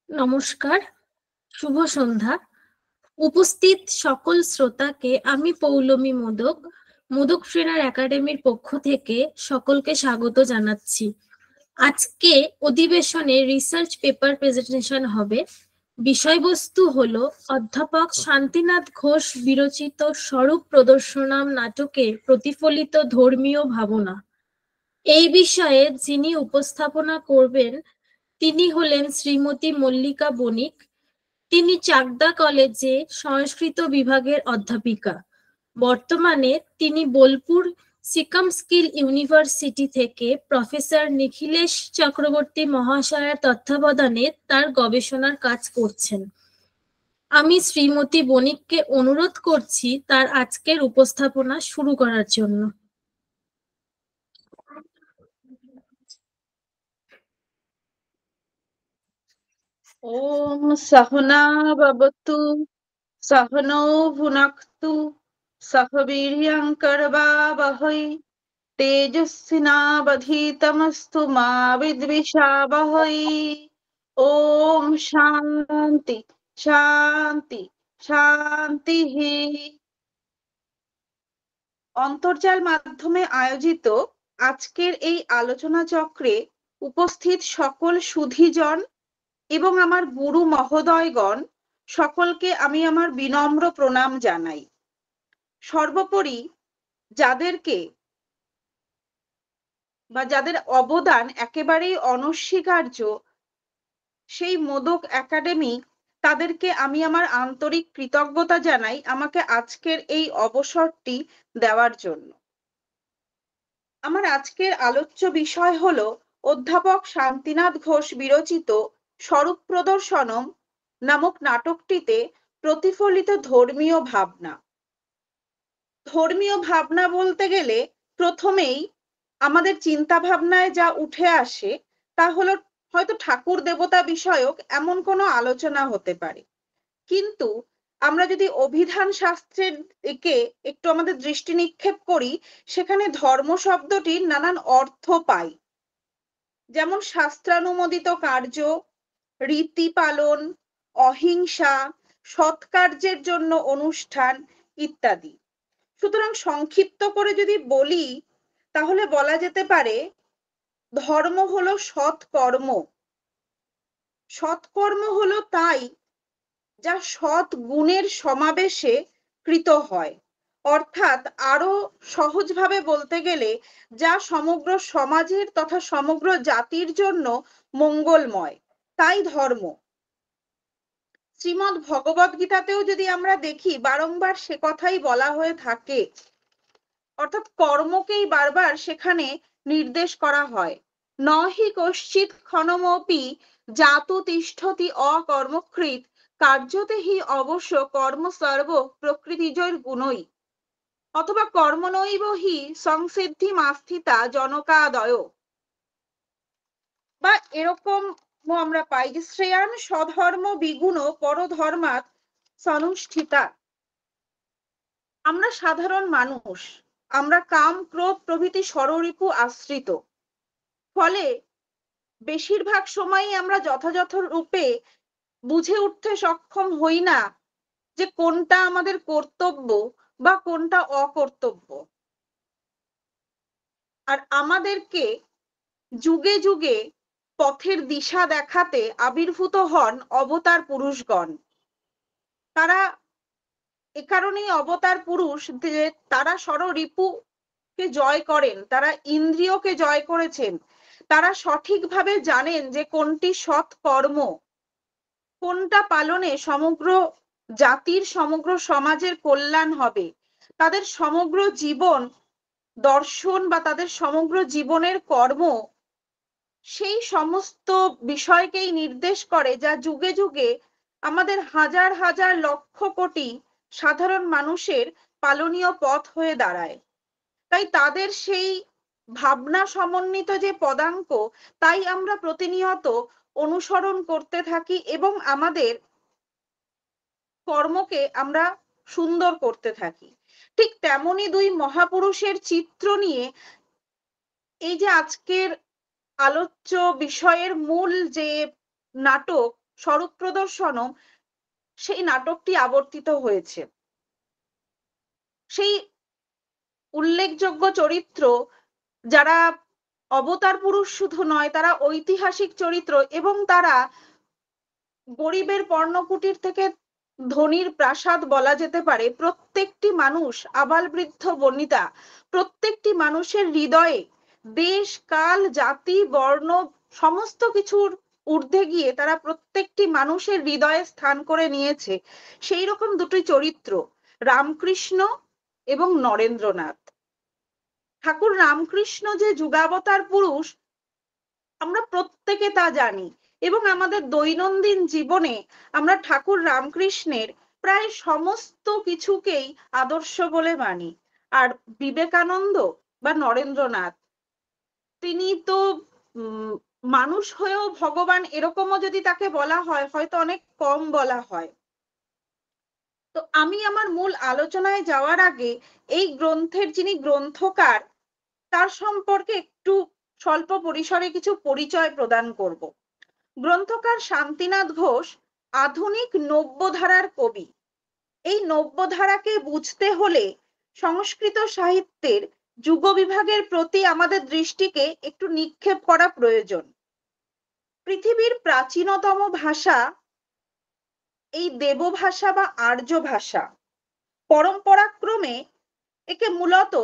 নমস্কার, শুভ সন্ধ্যা। উপস্থিত সকল শ্রোতাকে আমি পৌলমী মোদক, মোদক ট্রেনার একাডেমির পক্ষ থেকে সকলকে স্বাগত জানাচ্ছি। আজকে অধিবেশনে রিসার্চ পেপার প্রেজেন্টেশন হবে। বিষয়বস্তু হলো অধ্যাপক শান্তিনাথ ঘোষ বিরচিত স্বরূপ প্রদর্শনাম নাটকে প্রতিফলিত ধর্মীয় ভাবনা। এই বিষয়ে যিনি উপস্থাপনা করবেন তিনি হলেন শ্রীমতী মল্লিকা বণিক। তিনি চাকদা কলেজে সংস্কৃত বিভাগের অধ্যাপিকা। বর্তমানে তিনি বোলপুর সিকাম স্কিল ইউনিভার্সিটি থেকে প্রফেসর নিখিলেশ চক্রবর্তী মহাশয়ের তত্ত্বাবধানে তার গবেষণার কাজ করছেন। আমি শ্রীমতী বণিককে অনুরোধ করছি তার আজকের উপস্থাপনা শুরু করার জন্য। ওম সহনা ভবতু সহনৌ ভুনাক্তু সহ বীর্যং করবাবহৈ তেজস্বিনাবধীতমস্তু মা বিদ্বিষাবহৈ। ওম শান্তি শান্তি শান্তি। অন্তর্জাল মাধ্যমে আয়োজিত আজকের এই আলোচনা চক্রে উপস্থিত সকল সুধীজন এবং আমার গুরু মহোদয়গণ সকলকে আমি আমার বিনম্র প্রণাম জানাই। সর্বোপরি যাদেরকে বা যাদের অবদান একেবারেই অনস্বীকার্য সেই মোদক একাডেমি, তাদেরকে আমি আমার আন্তরিক কৃতজ্ঞতা জানাই আমাকে আজকের এই অবসরটি দেওয়ার জন্য। আমার আজকের আলোচ্য বিষয় হলো অধ্যাপক শান্তিনাথ ঘোষ বিরচিত স্বরূপ প্রদর্শনম নামক নাটকটিতে প্রতিফলিত ধর্মীয় ভাবনা। ধর্মীয় ভাবনা বলতে গেলে প্রথমেই আমাদের চিন্তা ভাবনায় যা উঠে আসে তা হলো হয়তো ঠাকুর দেবতা বিষয়ক এমন কোনো আলোচনা হতে পারে, কিন্তু আমরা যদি অভিধান শাস্ত্রের দিকে একটু আমাদের দৃষ্টি নিক্ষেপ করি সেখানে ধর্ম শব্দটির নানান অর্থ পাই। যেমন শাস্ত্রানুমোদিত কার্য, রীতি পালন, অহিংসা, সৎকার্যের জন্য অনুষ্ঠান ইত্যাদি। সুতরাং সংক্ষিপ্ত করে যদি বলি তাহলে বলা যেতে পারে ধর্ম হলো সৎকর্ম। সৎকর্ম হলো তাই যা সৎ গুণের সমাবেশে কৃত হয়, অর্থাৎ আরো সহজভাবে বলতে গেলে যা সমগ্র সমাজের তথা সমগ্র জাতির জন্য মঙ্গলময়, তাই ধর্ম। শ্রীমদ্ ভগবদ গীতাতেও যদি আমরা দেখি বারংবার সে কথাই বলা হয়ে থাকে, অর্থাৎ কর্মকেই বারবার সেখানে নির্দেশ করা হয়। নহি কশ্চিৎ ক্ষণমপি জাতু তিষ্ঠতি অকর্মকৃৎ কার্যতে হি অবশ্য কর্ম সর্ব প্রকৃতিজৈর গুণই, অথবা কর্মনৈব হি সংসিদ্ধি মাস্থিতা জনকাদয়। বা এরকম আমরা পাই যে শ্রেয়ান স্বধর্ম বিগুণ পরধর্মাৎ সনুষ্ঠিতা। আমরা সাধারণ মানুষ, আমরা কাম ক্রোধ প্রভৃতি ষড়রিপু আশ্রিত, ফলে বেশিরভাগ সময়ই আমরা যথাযথ রূপে বুঝে উঠতে সক্ষম হই না যে কোনটা আমাদের কর্তব্য বা কোনটা অকর্তব্য। আর আমাদেরকে যুগে যুগে পথের দিশা দেখাতে আবির্ভূত হন অবতার পুরুষগণ। তারা এ কারণেই অবতার পুরুষ যে তারা ষড়রিপুকে জয় করেন, তারা ইন্দ্রিয়কে জয় করেছেন, তারা সঠিকভাবে জানেন যে কোনটি সৎ কর্ম, কোনটা পালনে সমগ্র জাতির সমগ্র সমাজের কল্যাণ হবে। তাদের সমগ্র জীবন দর্শন বা তাদের সমগ্র জীবনের কর্ম সেই সমস্ত বিষয়কেই নির্দেশ করে যা যুগে যুগে আমাদের হাজার হাজার লক্ষ কোটি সাধারণ মানুষের পালনীয় পথ হয়ে দাঁড়ায়। তাই তাদের সেই ভাবনা সমন্বিত যে পদাঙ্ক, তাই আমরা প্রতিনিয়ত অনুসরণ করতে থাকি এবং আমাদের কর্মকে আমরা সুন্দর করতে থাকি। ঠিক তেমনি দুই মহাপুরুষের চিত্র নিয়ে এই যে আজকের আলোচ্য বিষয়ের মূল যে নাটক স্বরূপ প্রদর্শনম সেই নাটকটি আবর্তিত হয়েছে। সেই উল্লেখযোগ্য চরিত্র যারা অবতার পুরুষ শুধু নয়, তারা ঐতিহাসিক চরিত্র এবং তারা গরিবের পর্ণকুটির থেকে ধনীর প্রাসাদ বলা যেতে পারে। প্রত্যেকটি মানুষ, আবাল বৃদ্ধ বনিতা, প্রত্যেকটি মানুষের হৃদয়ে দেশ, কাল, জাতি, বর্ণ সমস্ত কিছুর ঊর্ধ্বে গিয়ে তারা প্রত্যেকটি মানুষের হৃদয়ে স্থান করে নিয়েছে। সেই রকম দুটি চরিত্র, রামকৃষ্ণ এবং নরেন্দ্রনাথ। ঠাকুর রামকৃষ্ণ যে যুগাবতার পুরুষ আমরা প্রত্যেকে তা জানি, এবং আমাদের দৈনন্দিন জীবনে আমরা ঠাকুর রামকৃষ্ণের প্রায় সমস্ত কিছুকেই আদর্শ বলে মানি। আর বিবেকানন্দ বা নরেন্দ্রনাথ, তিনি তো মানুষ হয়েও ভগবান, এরকমও যদি তাকে বলা হয় হয়তো অনেক কম বলা হয়। তো আমি আমার মূল আলোচনায় যাওয়ার আগে এই গ্রন্থের যিনি গ্রন্থকার তার সম্পর্কে একটু স্বল্প পরিসরে কিছু পরিচয় প্রদান করব। গ্রন্থকার শান্তিনাথ ঘোষ আধুনিক নব্যধারার কবি। এই নব্যধারাকে বুঝতে হলে সংস্কৃত সাহিত্যের যুগ বিভাগের প্রতি আমাদের দৃষ্টিকে একটু নিক্ষেপ করা প্রয়োজন। পৃথিবীর প্রাচীনতম ভাষা এই দেবভাষা বা আর্য ভাষা। পরম্পরাক্রমে একে মূলত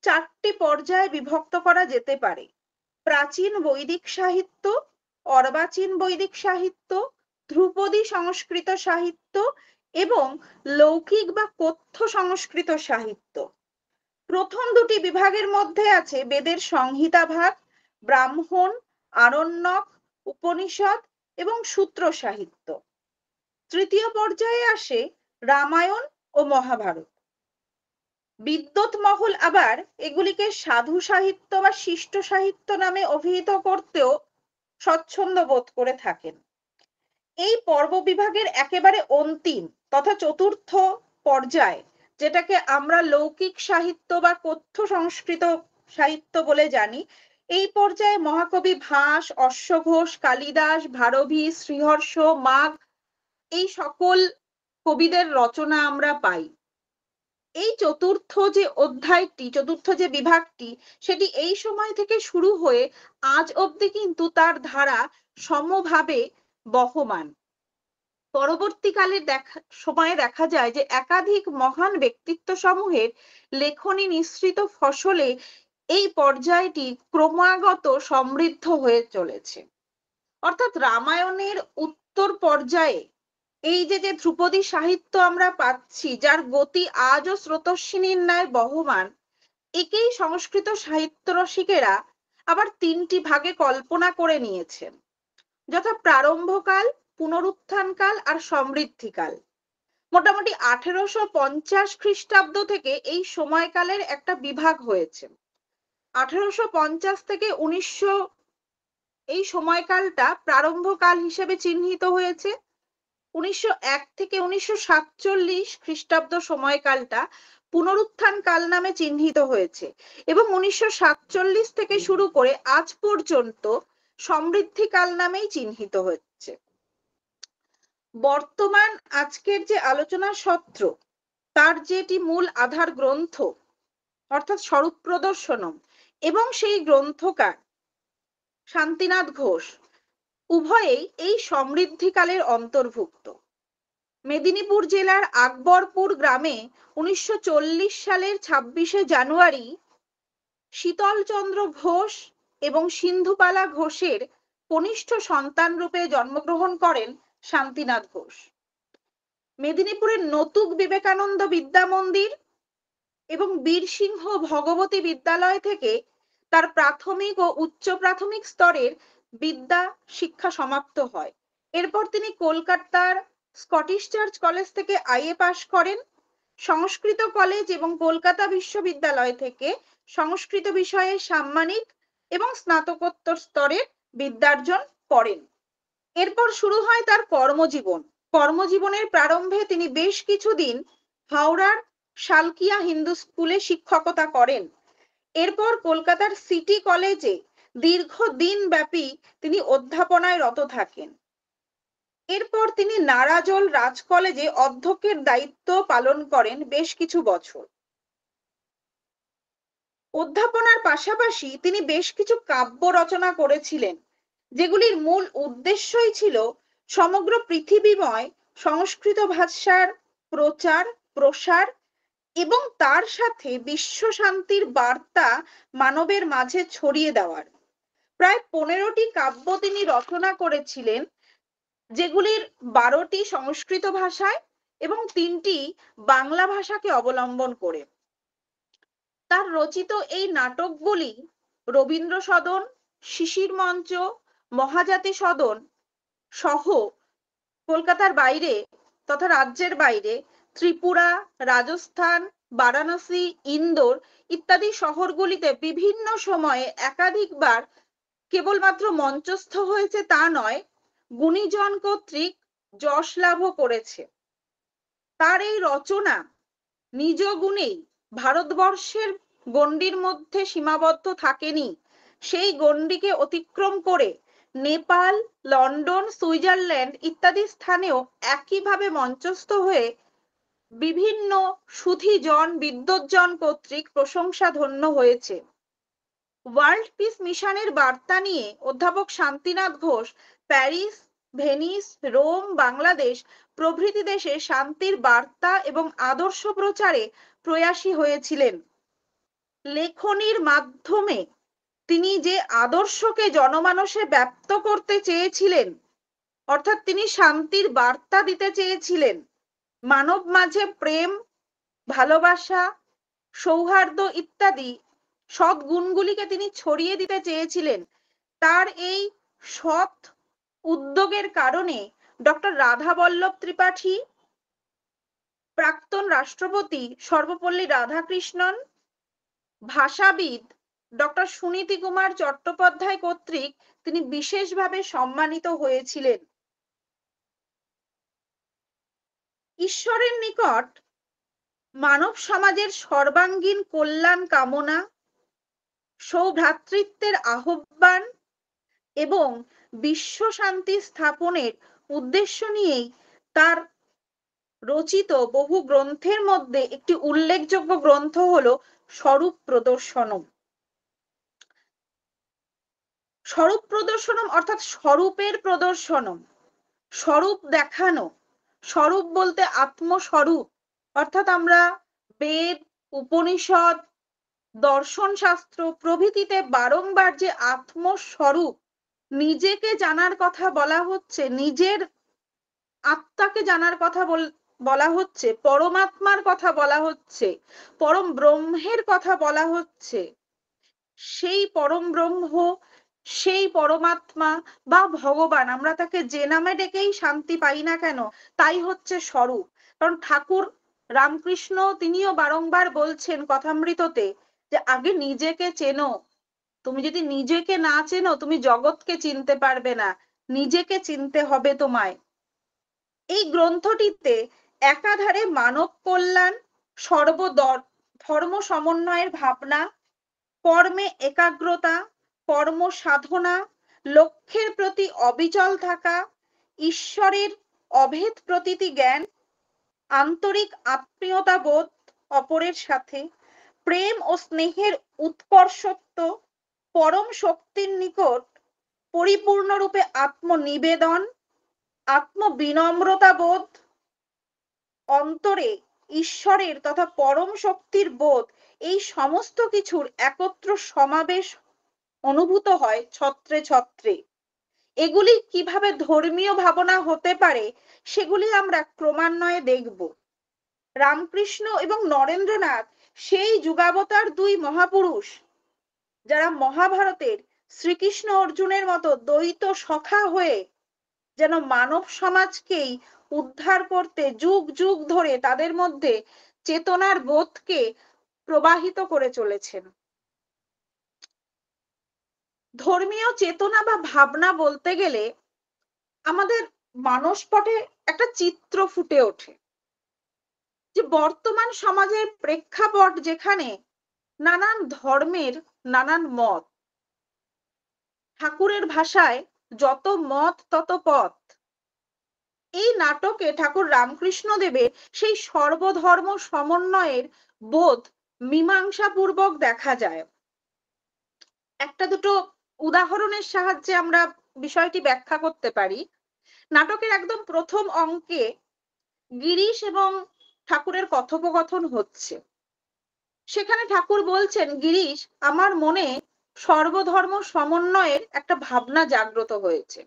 4টি পর্যায়ে বিভক্ত করা যেতে পারে: প্রাচীন বৈদিক সাহিত্য, অর্বাচীন বৈদিক সাহিত্য, ধ্রুপদী সংস্কৃত সাহিত্য এবং লৌকিক বা কথ্য সংস্কৃত সাহিত্য। প্রথম দুটি বিভাগের মধ্যে আছে বেদের সংহিতা ভাগ, ব্রাহ্মণ, আরণ্যক, উপনিষদ এবং সূত্র সাহিত্য। তৃতীয় পর্যায়ে আসে রামায়ণ ও মহাভারত। বিদ্বৎ মহল আবার এগুলিকে সাধু সাহিত্য বা শিষ্ট সাহিত্য নামে অভিহিত করতেও স্বচ্ছন্দ বোধ করে থাকেন। এই পর্ব বিভাগের একেবারে অন্তিম তথা চতুর্থ পর্যায়, যেটাকে আমরা লৌকিক সাহিত্য বা কথ্য সংস্কৃত সাহিত্য বলে জানি, এই পর্যায়ে মহাকবি ভাস, অশ্বঘোষ, কালিদাস, ভারবী, শ্রীহর্ষ, মাঘ এই সকল কবিদের রচনা আমরা পাই। এই চতুর্থ যে অধ্যায়টি, চতুর্থ যে বিভাগটি, সেটি এই সময় থেকে শুরু হয়ে আজ অবধি কিন্তু তার ধারা সমভাবে বহমান। পরবর্তীকালে সময়ে দেখা যায় যে একাধিক মহান ব্যক্তিত্ব সমূহের লেখনী নিঃসৃত ফসলে এই পর্যায়টি ক্রমাগত সমৃদ্ধ হয়ে চলেছে। অর্থাৎ রামায়ণের উত্তর পর্যায়ে এই যে ধ্রুপদী সাহিত্য আমরা পাচ্ছি, যার গতি আজও স্রোতস্বিনীর ন্যায় বহমান, একেই সংস্কৃত সাহিত্য রসিকেরা আবার 3টি ভাগে কল্পনা করে নিয়েছেন, যথা প্রারম্ভকাল, পুনরুত্থানকাল আর সমৃদ্ধিকাল। মোটামুটি 1850 খ্রিস্টাব্দ থেকে এই সময়কালের একটা বিভাগ হয়েছে। 1850 থেকে 1900 এই সময়কালটা প্রারম্ভকাল হিসেবে চিহ্নিত হয়েছে। 1901 থেকে 1947 খ্রিস্টাব্দ সময়কালটা পুনরুত্থান কাল নামে চিহ্নিত হয়েছে, এবং 1947 থেকে শুরু করে আজ পর্যন্ত সমৃদ্ধিকাল নামেই চিহ্নিত হচ্ছে। বর্তমান আজকের যে আলোচনা সত্র, তার যেটি মূল আধার গ্রন্থ অর্থাৎ স্বরূপ প্রদর্শনম এবং সেই গ্রন্থকার শান্তিনাথ ঘোষ, উভয়েই এই সমৃদ্ধিকালের অন্তর্ভুক্ত। মেদিনীপুর জেলার আকবরপুর গ্রামে 1940 সালের 26শে জানুয়ারি শীতলচন্দ্র ঘোষ এবং সিন্ধুবালা ঘোষের কনিষ্ঠ সন্তান রূপে জন্মগ্রহণ করেন শান্তিনাথ ঘোষ। মেদিনীপুরের নতুক বিবেকানন্দ বিদ্যা মন্দির এবং বীরসিংহ ভগবতী বিদ্যালয় থেকে তার প্রাথমিক ও উচ্চ প্রাথমিক স্তরের বিদ্যা শিক্ষা সমাপ্ত হয়। এরপর তিনি কলকাতার স্কটিশ চার্চ কলেজ থেকে আইএ পাশ করেন। সংস্কৃত কলেজ এবং কলকাতা বিশ্ববিদ্যালয় থেকে সংস্কৃত বিষয়ে সাম্মানিক এবং স্নাতকোত্তর স্তরের বিদ্যার্জন করেন। এরপর শুরু হয় তার কর্মজীবন। কর্মজীবনের প্রারম্ভে তিনি বেশ কিছুদিন হাওড়ার শালকিয়া হিন্দু স্কুলে শিক্ষকতা করেন। এরপর কলকাতার সিটি কলেজে দীর্ঘদিন ব্যাপী তিনি অধ্যাপনায় রত থাকেন। এরপর তিনি নারাজল রাজ কলেজে অধ্যক্ষের দায়িত্ব পালন করেন বেশ কিছু বছর। অধ্যাপনার পাশাপাশি তিনি বেশ কিছু কাব্য রচনা করেছিলেন, যেগুলির মূল উদ্দেশ্যই ছিল সমগ্র পৃথিবীময় সংস্কৃত ভাষার প্রচার প্রসার এবং তার সাথে বিশ্ব শান্তির বার্তা মানবের মাঝে ছড়িয়ে দেওয়ার। প্রায় 15টি কাব্য তিনি রচনা করেছিলেন, যেগুলির 12টি সংস্কৃত ভাষায় এবং 3টি বাংলা ভাষাকে অবলম্বন করে। তার রচিত এই নাটকগুলি রবীন্দ্র সদন, শিশির মঞ্চ, মহাজাতি সদন সহ কলকাতার বাইরে তথা রাজ্যের বাইরে ত্রিপুরা, রাজস্থান, বারাণসী, ইন্দোর ইত্যাদি শহরগুলিতে বিভিন্ন সময়ে একাধিকবার কেবলমাত্র মঞ্চস্থ হয়েছে তা নয়, গুণীজন কর্তৃক যশ লাভও করেছে। তার এই রচনা নিজ গুণেই ভারতবর্ষের গণ্ডির মধ্যে সীমাবদ্ধ থাকেনি, সেই গণ্ডিকে অতিক্রম করে নেপাল, লন্ডন, সুইজারল্যান্ড ইত্যাদি স্থানেও একইভাবে মঞ্চস্থ হয়ে বিভিন্ন সুধীজন বিদ্বজ্জন কর্তৃক প্রশংসা ধন্য হয়েছে। ওয়ার্ল্ড পিস মিশনের বার্তা নিয়ে অধ্যাপক Shantinath Ghosh Paris, Venice, Rome, Bangladesh প্রভৃতি দেশে শান্তির বার্তা এবং আদর্শ প্রচারে প্রয়াসী হয়েছিলেন। লেখনীর মাধ্যমে তিনি যে আদর্শকে জনমানসে ব্যক্ত করতে চেয়েছিলেন, অর্থাৎ তিনি শান্তির বার্তা দিতে চেয়েছিলেন, মানব মাঝে প্রেম, ভালোবাসা, সৌহার্দ্য ইত্যাদি সৎ গুণগুলিকে তিনি ছড়িয়ে দিতে চেয়েছিলেন, তার এই সৎ উদ্যোগের কারণে ডক্টর রাধাবল্লভ ত্রিপাঠী, প্রাক্তন রাষ্ট্রপতি সর্বপল্লী রাধাকৃষ্ণন, ভাষাবিদ ডক্টর সুনীতি কুমার চট্টোপাধ্যায় কর্তৃক তিনি বিশেষভাবে সম্মানিত হয়েছিলেন। ঈশ্বরের নিকট মানব সমাজের সর্বাঙ্গীন কল্যাণ কামনা, সৌভ্রাতৃত্বের আহ্বান এবং বিশ্ব শান্তি স্থাপনের উদ্দেশ্য নিয়েই তার রচিত বহু গ্রন্থের মধ্যে একটি উল্লেখযোগ্য গ্রন্থ হলো স্বরূপ প্রদর্শনম। স্বরূপ প্রদর্শনম অর্থাৎ স্বরূপের প্রদর্শনম, স্বরূপ দেখানো। স্বরূপ বলতে আত্মস্বরূপ, অর্থাৎ আমরা বেদ, উপনিষদ, দর্শন শাস্ত্র প্রভৃতিতে বারংবার যে আত্মস্বরূপ, নিজেকে জানার কথা বলা হচ্ছে, নিজের আত্মাকে জানার কথা বলা হচ্ছে, পরমাত্মার কথা বলা হচ্ছে, পরম ব্রহ্মের কথা বলা হচ্ছে, সেই পরম ব্রহ্ম, সেই পরমাত্মা বা ভগবান, আমরা তাকে যে নামে ডেকেই শান্তি পাই না কেন, তাই হচ্ছে স্বরূপ। কারণ ঠাকুর রামকৃষ্ণ তিনিও বারংবার বলছেন কথামৃততে যে আগে নিজেকে চেনো, তুমি যদি নিজেকে না চেনো তুমি জগৎকে চিনতে পারবে না, নিজেকে চিনতে হবে তোমায়। এই গ্রন্থটিতে একাধারে মানব কল্যাণ, ধর্ম সমন্বয়ের ভাবনা, কর্মে একাগ্রতা, কর্ম সাধনা, লক্ষ্যের প্রতি অবিচল থাকা, ঈশ্বরের অভেদ প্রতীতি জ্ঞান, আন্তরিক আত্মীয়তা বোধ অপরের সাথে, প্রেম ও স্নেহের উৎকর্ষত্ব, পরম শক্তির নিকট পরিপূর্ণরূপে আত্মনিবেদন, আত্মবিনম্রতা বোধ, অন্তরে ঈশ্বরের তথা পরম শক্তির বোধ, এই সমস্ত কিছুর একত্র সমাবেশ অনুভূত হয় ছত্রে ছত্রে। এগুলি কিভাবে ধর্মীয় ভাবনা হতে পারে সেগুলি আমরা ক্রমান্বয়ে দেখব। রামকৃষ্ণ এবং নরেন্দ্রনাথ সেই যুগাবতার দুই মহাপুরুষ, যারা মহাভারতের শ্রীকৃষ্ণ অর্জুনের মতো দ্বৈত সখা হয়ে যেন মানব সমাজকেই উদ্ধার করতে যুগ যুগ ধরে তাদের মধ্যে চেতনার বোধকে প্রবাহিত করে চলেছেন। ধর্মীয় চেতনা বা ভাবনা বলতে গেলে আমাদের মানসপটে একটা চিত্র ফুটে ওঠে যে বর্তমান সমাজের প্রেক্ষাপট যেখানে নানান ধর্মের নানান মত, ঠাকুরের ভাষায় যত মত তত পথ, এই নাটকে ঠাকুর রামকৃষ্ণ দেবের সেই সর্বধর্ম সমন্বয়ের বোধ মীমাংসাপূর্বক দেখা যায়। একটা দুটো উদাহরণের সাহায্যে আমরা বিষয়টি ব্যাখ্যা করতে পারি। নাটকের একদম প্রথম অঙ্কে গিরিশ এবং ঠাকুরের কথোপকথন হচ্ছে। সেখানে ঠাকুর বলছেন, গিরিশ, আমার মনে সর্বধর্ম সমন্বয়ের একটা ভাবনা জাগ্রত হয়েছে।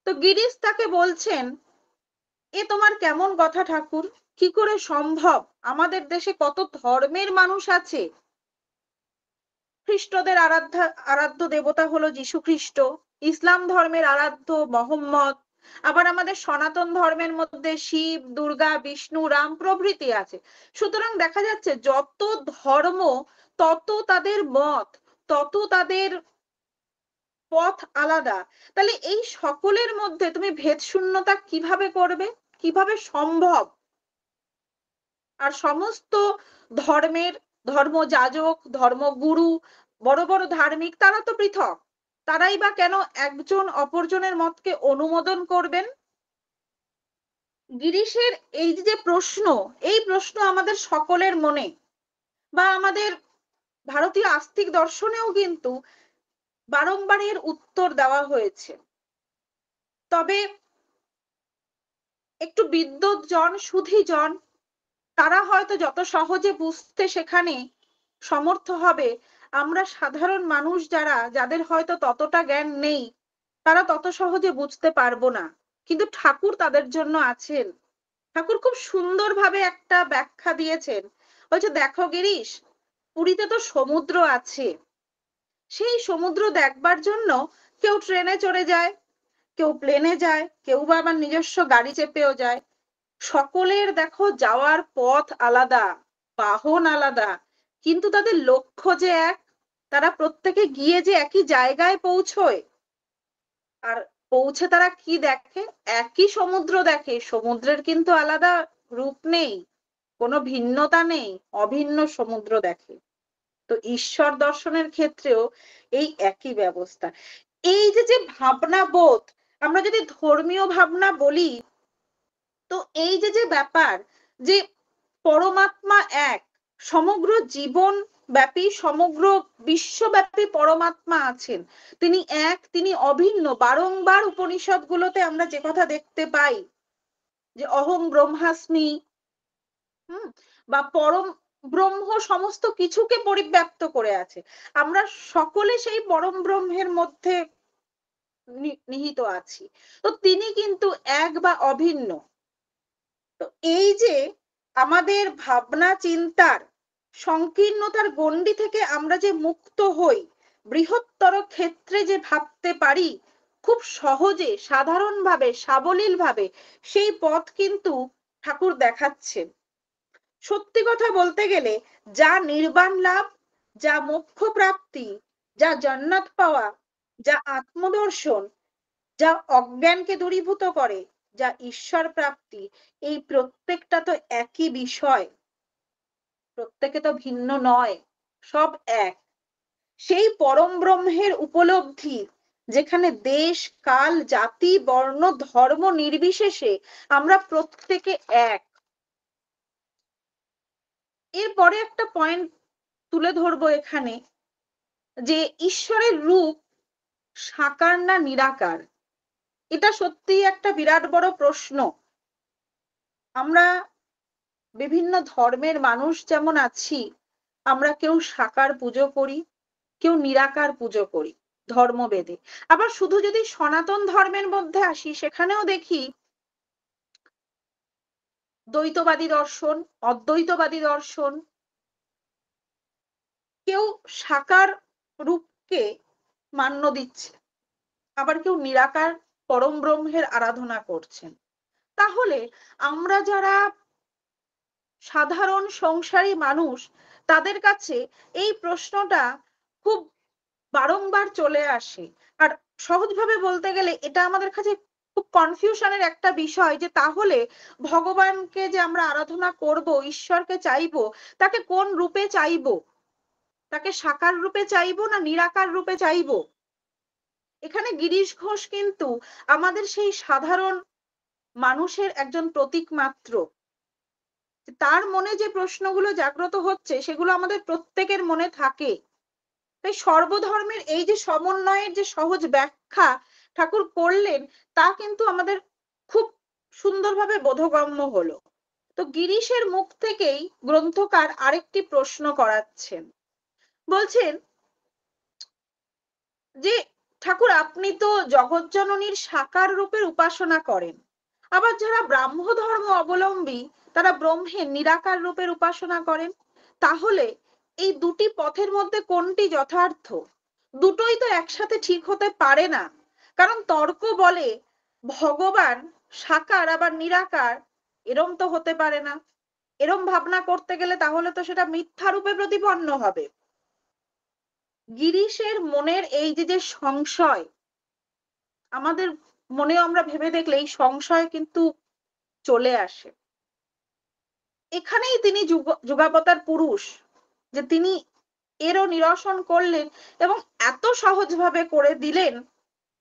তো গিরিশ তাকে বলছেন, এ তোমার কেমন কথা ঠাকুর? কি করে সম্ভব? আমাদের দেশে কত ধর্মের মানুষ আছে। খ্রিস্টদের আরাধ্য দেবতা হলো যীশু খ্রিস্ট, ইসলাম ধর্মের আরাধ্য মোহাম্মদ, আবার আমাদের সনাতন ধর্মের মধ্যে শিব, দুর্গা, বিষ্ণু, রাম প্রভৃতি আছে। সুতরাং দেখা যাচ্ছে যত ধর্ম তত তাদের মত, তত তাদের পথ আলাদা। তাহলে এই সকলের মধ্যে তুমি ভেদ শূন্যতা কিভাবে করবে? কিভাবে সম্ভব? আর সমস্ত ধর্মের ধর্মযাজক, ধর্মগুরু, বড় বড় ধার্মিক, তারা তো পৃথক। তারাই বা কেন একজন অপরজনের মতকে অনুমোদন করবেন? গিরিশের এই যে প্রশ্ন, এই প্রশ্ন আমাদের সকলের মনে, বা আমাদের ভারতীয় আস্তিক দর্শনেও কিন্তু বারংবার এর উত্তর দেওয়া হয়েছে। তবে একটু বিদ্বৎ জন, সুধী জন, তারা হয়তো যত সহজে বুঝতে সেখানে সমর্থ হবে, আমরা সাধারণ মানুষ যারা, যাদের হয়তো ততটা জ্ঞান নেই, তারা তত সহজে বুঝতে পারবো না। কিন্তু ঠাকুর তাদের জন্য আছেন। ঠাকুর খুব সুন্দরভাবে একটা ব্যাখ্যা দিয়েছেন। বলছে, দেখো গিরিশ, পুরীতে তো সমুদ্র আছে। সেই সমুদ্র দেখবার জন্য কেউ ট্রেনে চড়ে যায়, কেউ প্লেনে যায়, কেউ বা আবার নিজস্ব গাড়ি চেপেও যায়। সকলের দেখো যাওয়ার পথ আলাদা, বাহন আলাদা, কিন্তু তাদের লক্ষ্য যে এক। তারা প্রত্যেকে গিয়ে যে একই জায়গায় পৌঁছয়। আর পৌঁছে তারা কি দেখে? একই সমুদ্র দেখে। সমুদ্রের কিন্তু আলাদা রূপ নেই, কোনো ভিন্নতা নেই, অভিন্ন সমুদ্র দেখে। তো ঈশ্বর দর্শনের ক্ষেত্রেও এই একই ব্যবস্থা। এই যে ভাবনা বোধ, আমরা যদি ধর্মীয় ভাবনা বলি, তো এই যে ব্যাপার যে পরমাত্মা এক, সমগ্র জীবন ব্যাপী, সমগ্র বিশ্বব্যাপী পরমাত্মা আছেন। তিনি এক, তিনি অভিন্ন। বারংবার উপনিষদ গুলোতে আমরা যে কথা দেখতে পাই যে অহং ব্রহ্মাস্মি, বা পরম ব্রহ্ম সমস্ত কিছুকে পরিব্যাপ্ত করে আছে। আমরা সকলে সেই পরম ব্রহ্মের মধ্যে নিহিত আছি। তো তিনি কিন্তু এক বা অভিন্ন। তো এই যে আমাদের ভাবনা চিন্তার সংকীর্ণতার গণ্ডি থেকে আমরা যে মুক্ত হই, বৃহত্তর ক্ষেত্রে যে ভাবতে পারি খুব সহজে, সাধারণভাবে, সাবলীলভাবে, সেই পথ কিন্তু ঠাকুর দেখাচ্ছেন। সত্যি কথা বলতে গেলে যা নির্বাণ লাভ, যা মোক্ষ প্রাপ্তি, যা জান্নাত পাওয়া, যা আত্মদর্শন, যা অজ্ঞানকে দূরীভূত করে, যা ঈশ্বর প্রাপ্তি, এই প্রত্যেকটা তো একই বিষয়। প্রত্যেকে তো ভিন্ন নয়, সব এক। সেই পরম ব্রহ্মের উপলব্ধি, যেখানে দেশ, কাল, জাতি, বর্ণ, ধর্ম নির্বিশেষে আমরা প্রত্যেকে এক। এরপরে একটা পয়েন্ট তুলে ধরবো এখানে, যে ঈশ্বরের রূপ সাকার না নিরাকার? এটা সত্যিই একটা বিরাট বড় প্রশ্ন। আমরা বিভিন্ন ধর্মের মানুষ যেমন আছি, আমরা কেউ সাকার পুজো করি, কেউ নিরাকার পুজো করি ধর্মভেদে। আবার শুধু যদি সনাতন ধর্মের মধ্যে আসি, সেখানেও দেখি দ্বৈতবাদী দর্শন, অদ্বৈতবাদী দর্শন, কেউ সাকার রূপকে মান্য দিচ্ছে, আবার কেউ নিরাকার পরম ব্রহ্মের আরাধনা করছেন। তাহলে আমরা যারা সাধারণ সংসারী মানুষ, তাদের কাছে এই প্রশ্নটা খুব বারংবার চলে আসে। আর সহজভাবে বলতে গেলে এটা আমাদের কাছে খুব কনফিউশনের একটা বিষয়, যে তাহলে ভগবানকে যে আমরা আরাধনা করব, ঈশ্বরকে চাইবো, তাকে কোন রূপে চাইবো? তাকে সাকার রূপে চাইবো না নিরাকার রূপে চাইবো? এখানে গিরিশ ঘোষ কিন্তু আমাদের সেই সাধারণ মানুষের একজন প্রতীক মাত্র। তার মনে যে প্রশ্নগুলো জাগ্রত হচ্ছে সেগুলো আমাদের প্রত্যেকের মনে থাকে। তাই সর্বধর্মের এই যে সমন্বয়ের যে সহজ ব্যাখ্যা ঠাকুর করলেন, তা কিন্তু আমাদের খুব সুন্দরভাবে বোধগম্য হলো। তো গিরিশের মুখ থেকেই গ্রন্থকার আরেকটি প্রশ্ন করাচ্ছেন। বলছেন যে ঠাকুর, আপনি তো জগজ্জননীর সাকার রূপের উপাসনা করেন, আবার যারা ব্রাহ্ম ধর্ম অবলম্বী তারা ব্রহ্মের নিরাকার রূপের উপাসনা করেন। তাহলে এই দুটি পথের মধ্যে কোনটি যথার্থ? দুটোই তো একসাথে ঠিক হতে পারে না, কারণ তর্ক বলে ভগবান সাকার আবার নিরাকার, এরম তো হতে পারে না। এরম ভাবনা করতে গেলে তাহলে তো সেটা মিথ্যা রূপে প্রতিপন্ন হবে। গিরিশের মনের এই যে সংশয়, আমাদের মনেও আমরা ভেবে দেখলে এই সংশয় কিন্তু চলে আসে। এখানেই তিনি যুগাবতার পুরুষ, যে তিনি এরও নিরসন করলেন এবং এত সহজভাবে করে দিলেন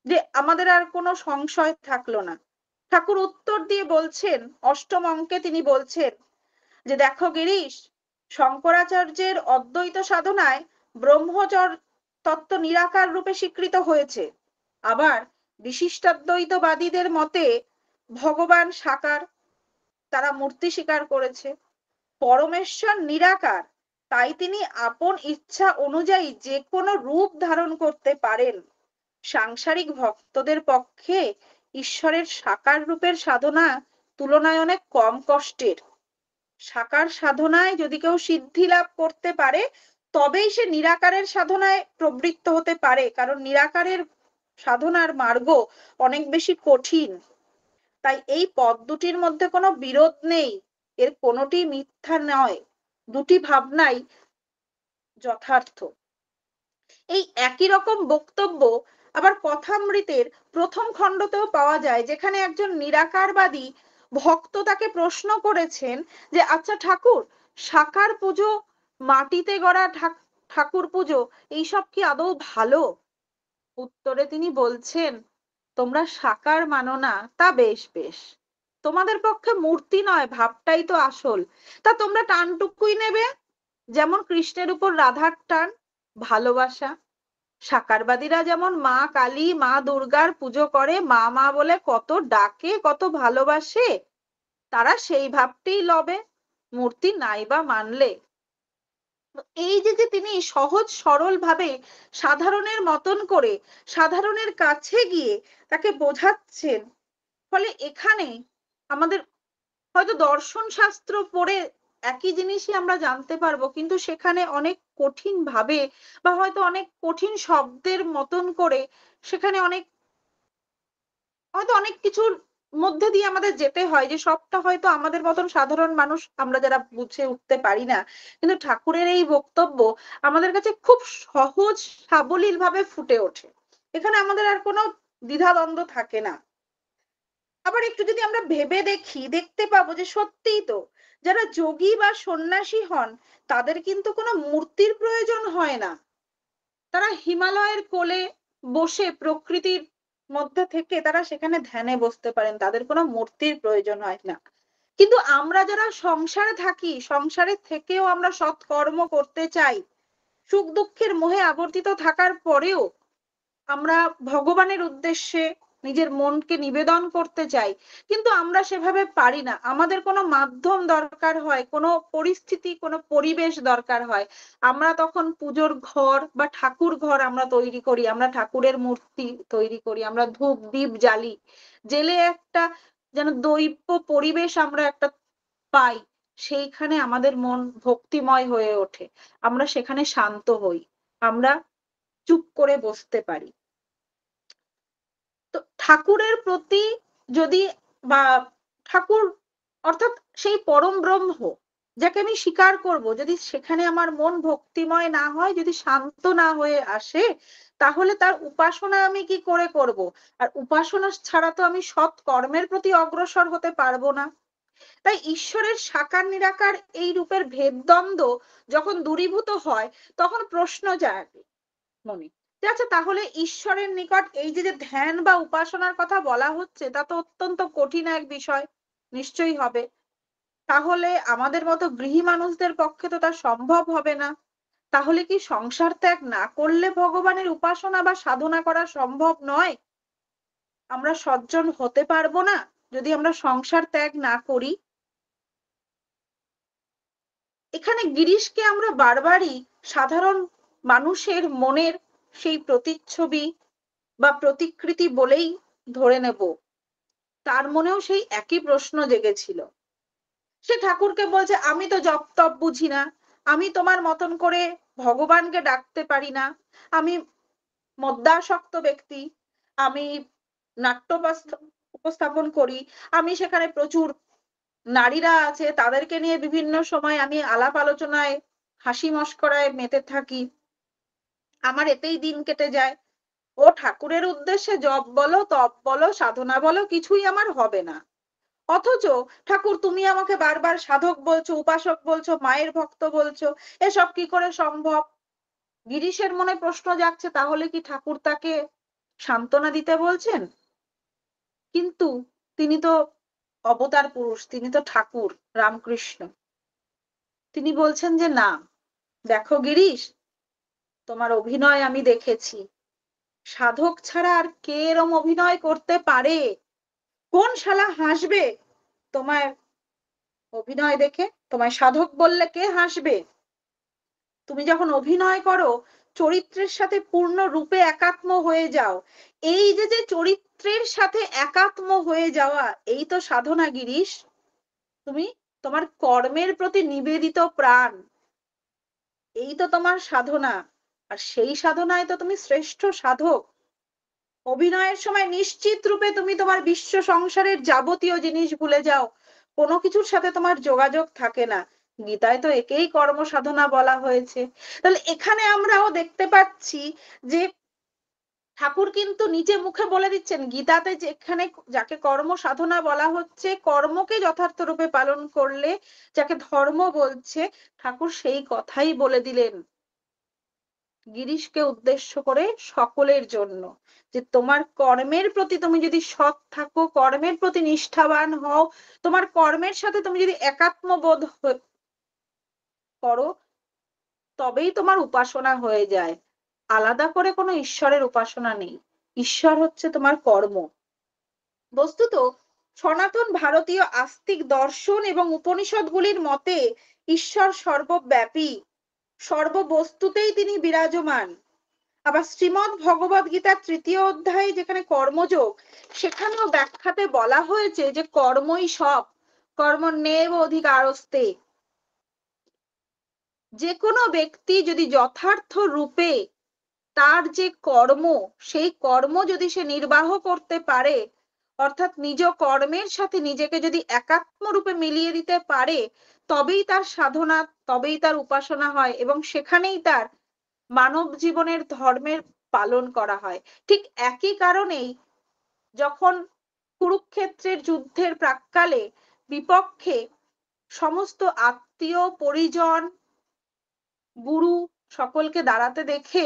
যে আমাদের আর কোনো সংশয় থাকলো না। ঠাকুর উত্তর দিয়ে বলছেন, অষ্টম অঙ্কে তিনি বলছেন যে দেখো গিরিশ, শঙ্করাচার্যের অদ্বৈত সাধনায় ব্রহ্মচর্য তত্ত্ব নিরাকার রূপে স্বীকৃত হয়েছে, আবার বিশিষ্টাদ্বৈতবাদীদের মতে ভগবান সাকার, তারা মূর্তি স্বীকার করেছে। পরমেশ্বর নিরাকার, তাই তিনি আপন ইচ্ছা অনুযায়ী যে কোনো রূপ ধারণ করতে পারেন। সাংসারিক ভক্তদের পক্ষে ঈশ্বরের সাকার রূপের সাধনা তুলনায় অনেক কম কষ্টের। সাকার সাধনায় যদি কেউ সিদ্ধি লাভ করতে পারে তবেই সে নিরাকারের সাধনায় প্রবৃত্ত হতে পারে, কারণ নিরাকারের সাধনার মার্গ অনেক বেশি কঠিন। তাই এই পথ দুটির মধ্যে কোনো বিরোধ নেই, এর কোনোটি মিথ্যা নয়, দুটি ভাবনাই যথার্থ। এই একই রকম বক্তব্য আবার কথামৃতের প্রথম খণ্ডতেও পাওয়া যায়, যেখানে একজন নিরাকারবাদী ভক্ত তাকে প্রশ্ন করেছেন যে আচ্ছা ঠাকুর, সাকার পুজো, মাটিতে গড়া ঠাকুর পুজো, এইসব কি আদৌ ভালো? উত্তরে তিনি বলছেন, তোমরা সাকার মানো না, তা বেশ বেশ, তোমাদের পক্ষে মূর্তি নয় ভাবটাই তো আসল, তা তোমরা টানটুকুই নেবে, যেমন কৃষ্ণের উপর রাধার টান, ভালোবাসা। সাকারবাদীরা যেমন মা কালী মা দুর্গার পুজো করে, মা মা বলে কত ডাকে, কত ভালোবাসে, তারা সেই ভাবতেই লবে, মূর্তি নাই বা মানলে। এই যে তিনি সহজ সরল ভাবে সাধারণের মতন করে সাধারণের কাছে গিয়ে তাকে বোঝাচ্ছেন, ফলে এখানে আমাদের হয়তো দর্শন শাস্ত্র পড়ে একই জিনিসই আমরা জানতে পারবো, কিন্তু সেখানে অনেক কঠিন ভাবে বা হয়তো অনেক কঠিন শব্দের মতন করে সেখানে হয়তো অনেক কিছুর মধ্যে দিয়ে আমাদের যেতে হয়, যে সবটা হয়তো আমাদের মতন সাধারণ মানুষ আমরা যারা বুঝে উঠতে পারি না। কিন্তু ঠাকুরের এই বক্তব্য আমাদের কাছে খুব সহজ সাবলীল ভাবে ফুটে ওঠে, এখানে আমাদের আর কোনো দ্বিধাদ্বন্দ্ব থাকে না। আবার একটু যদি আমরা ভেবে দেখি, দেখতে পাবো যে সত্যিই তো যারা যোগী বা সন্ন্যাসী হন তাদের কিন্তু কোনো মূর্তির প্রয়োজন হয় না। তারা হিমালয়ের কোলে বসে প্রকৃতির মধ্যে থেকে তারা সেখানে ধ্যানে বসতে পারেন, তাদের কোনো মূর্তির প্রয়োজন হয় না। কিন্তু আমরা যারা সংসারে থাকি, সংসারে থেকেও আমরা সৎকর্ম করতে চাই, সুখ দুঃখের মোহে আবর্তিত থাকার পরেও আমরা ভগবানের উদ্দেশ্যে নিজের মনকে নিবেদন করতে চাই, কিন্তু আমরা সেভাবে পারি না। আমাদের কোনো মাধ্যম দরকার হয়, কোনো পরিস্থিতি, কোনো পরিবেশ দরকার হয়, আমরা তখন পুজোর ঘর বা ঠাকুর ঘর আমরা তৈরি করি, আমরা ঠাকুরের মূর্তি তৈরি করি, আমরা ধূপ দীপ জ্বালি, জেলে একটা যেন দৈব পরিবেশ আমরা একটা পাই, সেইখানে আমাদের মন ভক্তিময় হয়ে ওঠে, আমরা সেখানে শান্ত হই, আমরা চুপ করে বসতে পারি। তো ঠাকুরের প্রতি যদি বা ঠাকুর অর্থাৎ সেই পরম ব্রহ্ম যাকে আমি স্বীকার করব, যদি সেখানে আমার মন ভক্তিময় না হয়, যদি শান্ত না হয়ে আসে, তাহলে তার উপাসনা আমি কি করে করব? আর উপাসনা ছাড়া তো আমি সৎ কর্মের প্রতি অগ্রসর হতে পারবো না। তাই ঈশ্বরের সাকার নিরাকার এই রূপের ভেদদ্বন্দ্ব যখন দূরীভূত হয়, তখন প্রশ্ন জাগে মনে, আচ্ছা, তাহলে ঈশ্বরের নিকট এই যে যে ধ্যান বা উপাসনার কথা বলা হচ্ছে, তা তো অত্যন্ত কঠিন এক বিষয় নিশ্চয়ই হবে। তাহলে আমাদের মতো গৃহী মানুষদের পক্ষে তো তা সম্ভব হবে না। তাহলে কি সংসার ত্যাগ না করলে ভগবানের উপাসনা বা সাধনা করা সম্ভব নয়? আমরা সজ্জন হতে পারবো না যদি আমরা সংসার ত্যাগ না করি? এখানে গিরিশকে আমরা বারবারই সাধারণ মানুষের মনের সেই প্রতিচ্ছবি বা প্রতিকৃতি বলেই ধরে নেব। তার মনেও সেই একই প্রশ্ন জেগেছিল। সে ঠাকুরকে বলছে, আমি তো জপ তপ বুঝি না, আমি তোমার মতন করে ভগবানকে ডাকতে পারি না, আমি মদ্যাসক্ত ব্যক্তি, আমি নাট্য উপস্থাপন করি, আমি সেখানে প্রচুর নারীরা আছে, তাদেরকে নিয়ে বিভিন্ন সময় আমি আলাপ আলোচনায় হাসি মশকরায় মেতে থাকি, আমার এতেই দিন কেটে যায়। ও ঠাকুরের উদ্দেশ্যে জপ বলো, তপ বলো, সাধনা বলো, কিছুই আমার হবে না। অথচ ঠাকুর তুমি আমাকে বারবার সাধক বলছো, উপাসক বলছো, মায়ের ভক্ত বলছো, এসব কি করে সম্ভব? গিরিশের মনে প্রশ্ন জাগছে, তাহলে কি ঠাকুর তাকে সান্ত্বনা দিতে বলছেন? কিন্তু তিনি তো অবতার পুরুষ, তিনি তো ঠাকুর রামকৃষ্ণ। তিনি বলছেন যে না, দেখো গিরিশ, তোমার অভিনয় আমি দেখেছি, সাধক ছাড়া আর কে এরম অভিনয় করতে পারে? কোন শালা হাসবে তোমার অভিনয় দেখে? তোমায় সাধক বললে কে হাসবে? তুমি যখন অভিনয় করো, চরিত্রের সাথে পূর্ণ রূপে একাত্ম হয়ে যাও। এই যে যে চরিত্রের সাথে একাত্ম হয়ে যাওয়া, এই তো সাধনা গিরিশ। তুমি তোমার কর্মের প্রতি নিবেদিত প্রাণ, এই তো তোমার সাধনা। আর সেই সাধনায় তো তুমি শ্রেষ্ঠ সাধক। অভিনয়ের সময় নিশ্চিত রূপে তুমি তোমার বিশ্ব সংসারের যাবতীয় জিনিস ভুলে যাও, কোনো কিছুর সাথে তোমার যোগাযোগ থাকে না। গীতায় তো একেই কর্ম সাধনা বলা হয়েছে। তাহলে এখানে আমরাও দেখতে পাচ্ছি যে ঠাকুর কিন্তু নিজে মুখে বলে দিচ্ছেন, গীতাতে যেখানে যাকে কর্ম সাধনা বলা হচ্ছে, কর্মকে যথার্থ রূপে পালন করলে যাকে ধর্ম বলছে, ঠাকুর সেই কথাই বলে দিলেন গিরিশকে উদ্দেশ্য করে সকলের জন্য, যে তোমার কর্মের প্রতি তুমি যদি সৎ থাকো, কর্মের প্রতি নিষ্ঠাবান হও, তোমার কর্মের সাথে তুমি যদি একাত্মবোধ করো, তবেই তোমার উপাসনা হয়ে যায়। আলাদা করে কোনো ঈশ্বরের উপাসনা নেই, ঈশ্বর হচ্ছে তোমার কর্ম। বস্তুত সনাতন ভারতীয় আস্তিক দর্শন এবং উপনিষদগুলির মতে ঈশ্বর সর্বব্যাপী, সর্ববস্তুতেই তিনি বিরাজমান। আবার শ্রীমদ্ ভগবদ গীতার ৩য় অধ্যায়ে যেখানে কর্মযোগ, সেখানেও ব্যাখ্যাতে বলা হয়েছে যে কর্মই সব, কর্মণ্যেব অধিকারস্তে। যে কোনো ব্যক্তি যদি যথার্থ রূপে তার যে কর্ম, সেই কর্ম যদি সে নির্বাহ করতে পারে, অর্থাৎ নিজ কর্মের সাথে নিজেকে যদি একাত্ম রূপে মিলিয়ে দিতে পারে, তবেই তার সাধনা, তবেই তার উপাসনা হয়, এবং সেখানেই তার মানব জীবনের ধর্মের পালন করা হয়। ঠিক একই কারণেই যখন কুরুক্ষেত্রের যুদ্ধের প্রাক্কালে বিপক্ষে সমস্ত আত্মীয় পরিজন গুরু সকলকে দাঁড়াতে দেখে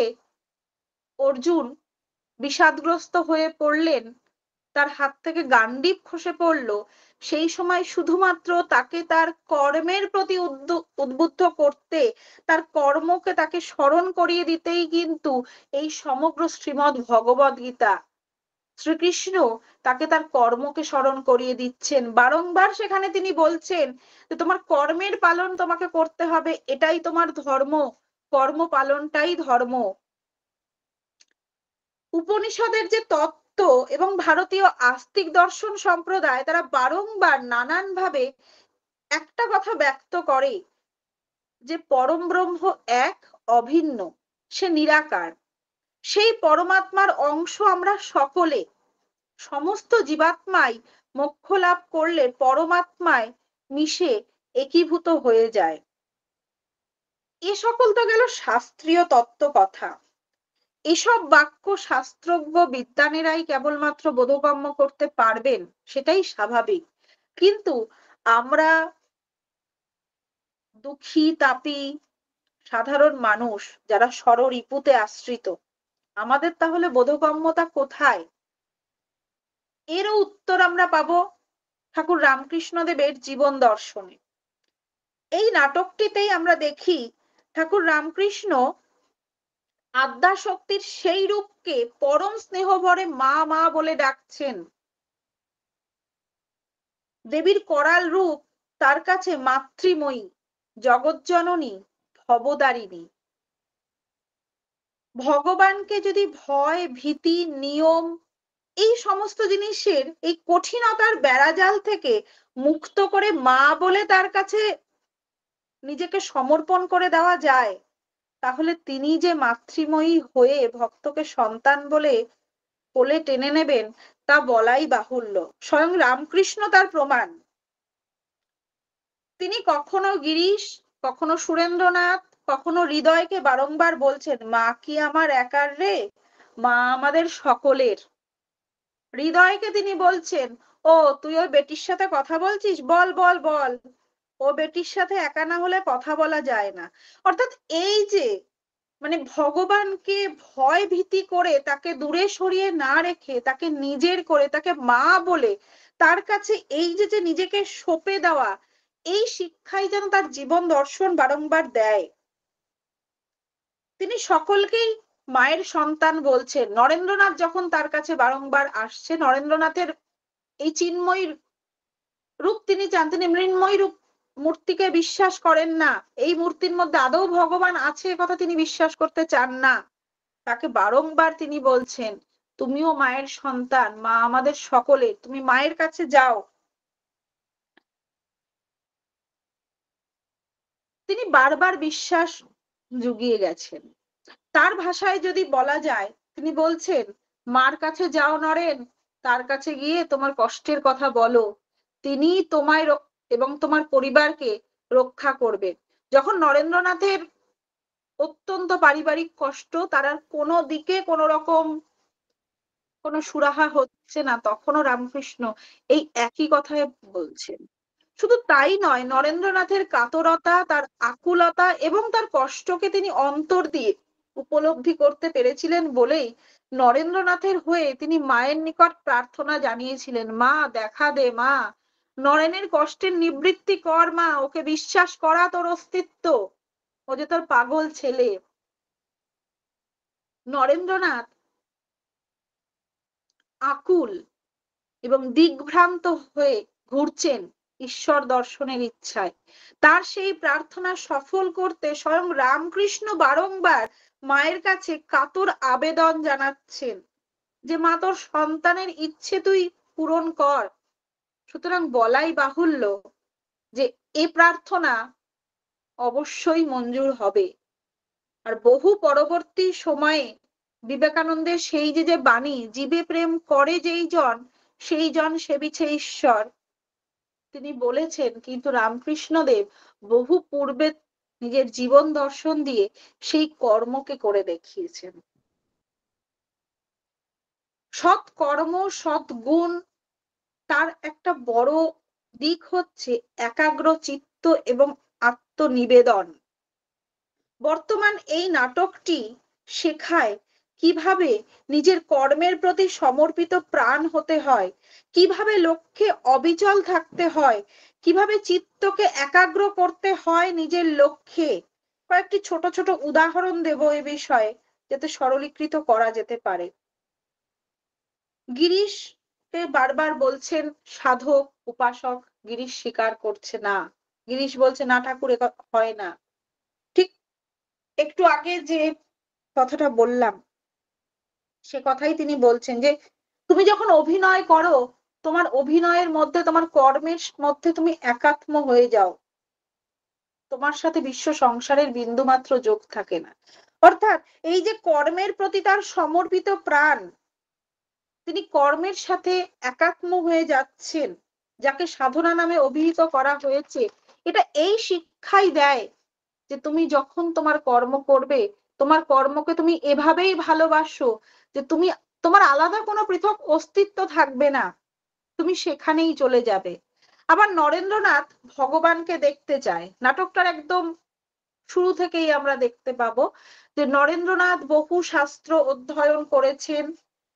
অর্জুন বিষাদগ্রস্ত হয়ে পড়লেন, তার হাত থেকে গান্ডীব খসে পড়ল, সেই সময় শুধুমাত্র তাকে তার কর্মের প্রতি উদ্বুদ্ধ করতে, তার কর্মকে তাকে স্মরণ করিয়ে দিতেই কিন্তু এই সমগ্র শ্রীমদ্ ভগবদ গীতা, শ্রীকৃষ্ণ তাকে তার কর্মকে স্মরণ করিয়ে দিচ্ছেন। বারংবার সেখানে তিনি বলছেন যে তোমার কর্মের পালন তোমাকে করতে হবে, এটাই তোমার ধর্ম, কর্ম পালনটাই ধর্ম। উপনিষদের যে তত্ত্ব এবং ভারতীয় আস্তিক দর্শন সম্প্রদায়, তারা বারংবার নানান ভাবে একটা কথা ব্যক্ত করে যে পরম ব্রহ্ম এক, অভিন্ন, সে নিরাকার। সেই পরমাত্মার অংশ আমরা সকলে, সমস্ত জীবাত্মাই মোক্ষ লাভ করলে পরমাত্মায় মিশে একীভূত হয়ে যায়। এ সকল তো গেল শাস্ত্রীয় তত্ত্ব কথা। এসব বাক্য শাস্ত্রজ্ঞ বিদ্বানেরাই কেবলমাত্র বোধগম্য করতে পারবেন, সেটাই স্বাভাবিক। কিন্তু আমরা দুঃখী তাপী সাধারণ মানুষ, যারা ষড়রিপুতে আশ্রিত, আমাদের তাহলে বোধগম্যতা কোথায়? এরও উত্তর আমরা পাবো ঠাকুর রামকৃষ্ণদেবের জীবন দর্শনে। এই নাটকটিতেই আমরা দেখি ঠাকুর রামকৃষ্ণ আদ্যাশক্তির সেই রূপকে পরম স্নেহ ভরে মা মা বলে ডাকছেন। দেবীর করাল রূপ তার কাছে মাতৃময়ী, জগজ্জননী, ভবদারিণী। ভগবানকে যদি ভয়, ভীতি, নিয়ম এই সমস্ত জিনিসের এই কঠিনতার বেড়াজাল থেকে মুক্ত করে মা বলে তার কাছে নিজেকে সমর্পণ করে দেওয়া যায়, তাহলে তিনি যে মাতৃময়ী হয়ে ভক্তকে সন্তান বলে কোলে টেনে নেবেন তা বলাই বাহুল্য। স্বয়ং রামকৃষ্ণ তার প্রমাণ। তিনি কখনো গিরিশ, কখনো সুরেন্দ্রনাথ, কখনো হৃদয়কে বারংবার বলছেন, মা কি আমার একার রে, মা আমাদের সকলের। হৃদয়কে তিনি বলছেন, ও তুই ওই বেটির সাথে কথা বলছিস, বল বল বল, ও বেটির সাথে একা না হলে কথা বলা যায় না। অর্থাৎ এই যে মানে ভগবানকে ভয় ভীতি করে তাকে দূরে সরিয়ে না রেখে তাকে নিজের করে তাকে মা বলে তার কাছে এই যে নিজেকে সঁপে দেওয়া, এই শিক্ষাই যেন তার জীবন দর্শন বারংবার দেয়। তিনি সকলকেই মায়ের সন্তান বলছেন। নরেন্দ্রনাথ যখন তার কাছে বারংবার আসছে, নরেন্দ্রনাথের এই চিন্ময়ী রূপ তিনি চান, তিনি মৃন্ময়ী রূপ মূর্তিকে বিশ্বাস করেন না, এই মূর্তির মধ্যে আদৌ ভগবান আছে কথা তিনি বিশ্বাস করতে চান না। তাকে বারংবার তিনি বলছেন, তুমিও মায়ের সন্তান, মা আমাদের সকলে, তুমি মায়ের কাছে যাও। তিনি বারবার বিশ্বাস জুগিয়ে গেছেন। তার ভাষায় যদি বলা যায়, তিনি বলছেন, মার কাছে যাও নরেন, তার কাছে গিয়ে তোমার কষ্টের কথা বলো, তিনি তোমায় এবং তোমার পরিবারকে রক্ষা করবেন। যখন নরেন্দ্রনাথের অত্যন্ত পারিবারিক কষ্ট, তার আর কোনো দিকে কোনো রকম কোনো সুরাহা হচ্ছে না, তখনও রামকৃষ্ণ এই একই কথাই বলছেন। শুধু তাই নয়, নরেন্দ্রনাথের কাতরতা, তার আকুলতা এবং তার কষ্টকে তিনি অন্তর দিয়ে উপলব্ধি করতে পেরেছিলেন বলেই নরেন্দ্রনাথের হয়ে তিনি মায়ের নিকট প্রার্থনা জানিয়েছিলেন, মা দেখা দে, মা নরেনের কষ্টের নিবৃত্তি কর, মা ওকে বিশ্বাস করা তোর অস্তিত্ব, ও যে তোর পাগল ছেলে। নরেন্দ্রনাথ আকুল এবং দিগ্ভ্রান্ত হয়ে ঘুরছেন ঈশ্বর দর্শনের ইচ্ছায়। তার সেই প্রার্থনা সফল করতে স্বয়ং রামকৃষ্ণ বারংবার মায়ের কাছে কাতর আবেদন জানাচ্ছেন যে মা তোর সন্তানের ইচ্ছে তুই পূরণ কর। সুতরাং বলাই বাহুল্য যে এ প্রার্থনা অবশ্যই মঞ্জুর হবে। আর বহু পরবর্তী সময়ে বিবেকানন্দের সেই যে বাণী, জীবে প্রেম করে যেই জন সেই জন সেবিছে ঈশ্বর, তিনি বলেছেন, কিন্তু রামকৃষ্ণদেব বহু পূর্বে নিজের জীবন দর্শন দিয়ে সেই কর্মকে করে দেখিয়েছেন। সৎ কর্ম, সৎ গুণ, তার একটা বড় দিক হচ্ছে একাগ্র চিত্ত এবং আত্মনিবেদন। বর্তমান এই নাটকটি শেখায় কিভাবে নিজের কর্মের প্রতি সমর্পিত প্রাণ হতে হয়, কিভাবে লক্ষ্যে অবিচল থাকতে হয়, কিভাবে চিত্তকে একাগ্র করতে হয় নিজের লক্ষ্যে। কয়েকটি ছোট ছোট উদাহরণ দেব এ বিষয়ে, যাতে সরলীকৃত করা যেতে পারে। গিরিশকে বারবার বলছেন সাধক উপাসক, গিরিশ স্বীকার করছে না। গিরিশ বলছে, না ঠাকুর, এ হয় না। ঠিক একটু আগে যে কথাটা বললাম সে কথাই তিনি বলছেন যে তুমি যখন অভিনয় করো, তোমার অভিনয়ের মধ্যে তোমার কর্মের মধ্যে তুমি একাত্ম হয়ে যাও, তোমার সাথে বিশ্ব সংসারের বিন্দু মাত্র যোগ থাকে না। অর্থাৎ এই যে কর্মের প্রতি তার সমর্পিত প্রাণ, তিনি কর্মের সাথে একাত্ম হয়ে যাচ্ছেন, যাকে সাধনা নামে অভিহিত করা হয়েছে। এটা এই শিক্ষাই দেয় যে তুমি যখন তোমার কর্ম করবে, তোমার কর্মকে তুমি এভাবেই ভালোবাসো যে তুমি, তোমার আলাদা কোনো পৃথক অস্তিত্ব থাকবে না, তুমি সেখানেই চলে যাবে। আবার নরেন্দ্রনাথ ভগবানকে দেখতে চায়, নাটকটার একদম শুরু থেকেই আমরা দেখতে পাবো যে নরেন্দ্রনাথ বহু শাস্ত্র অধ্যয়ন করেছেন,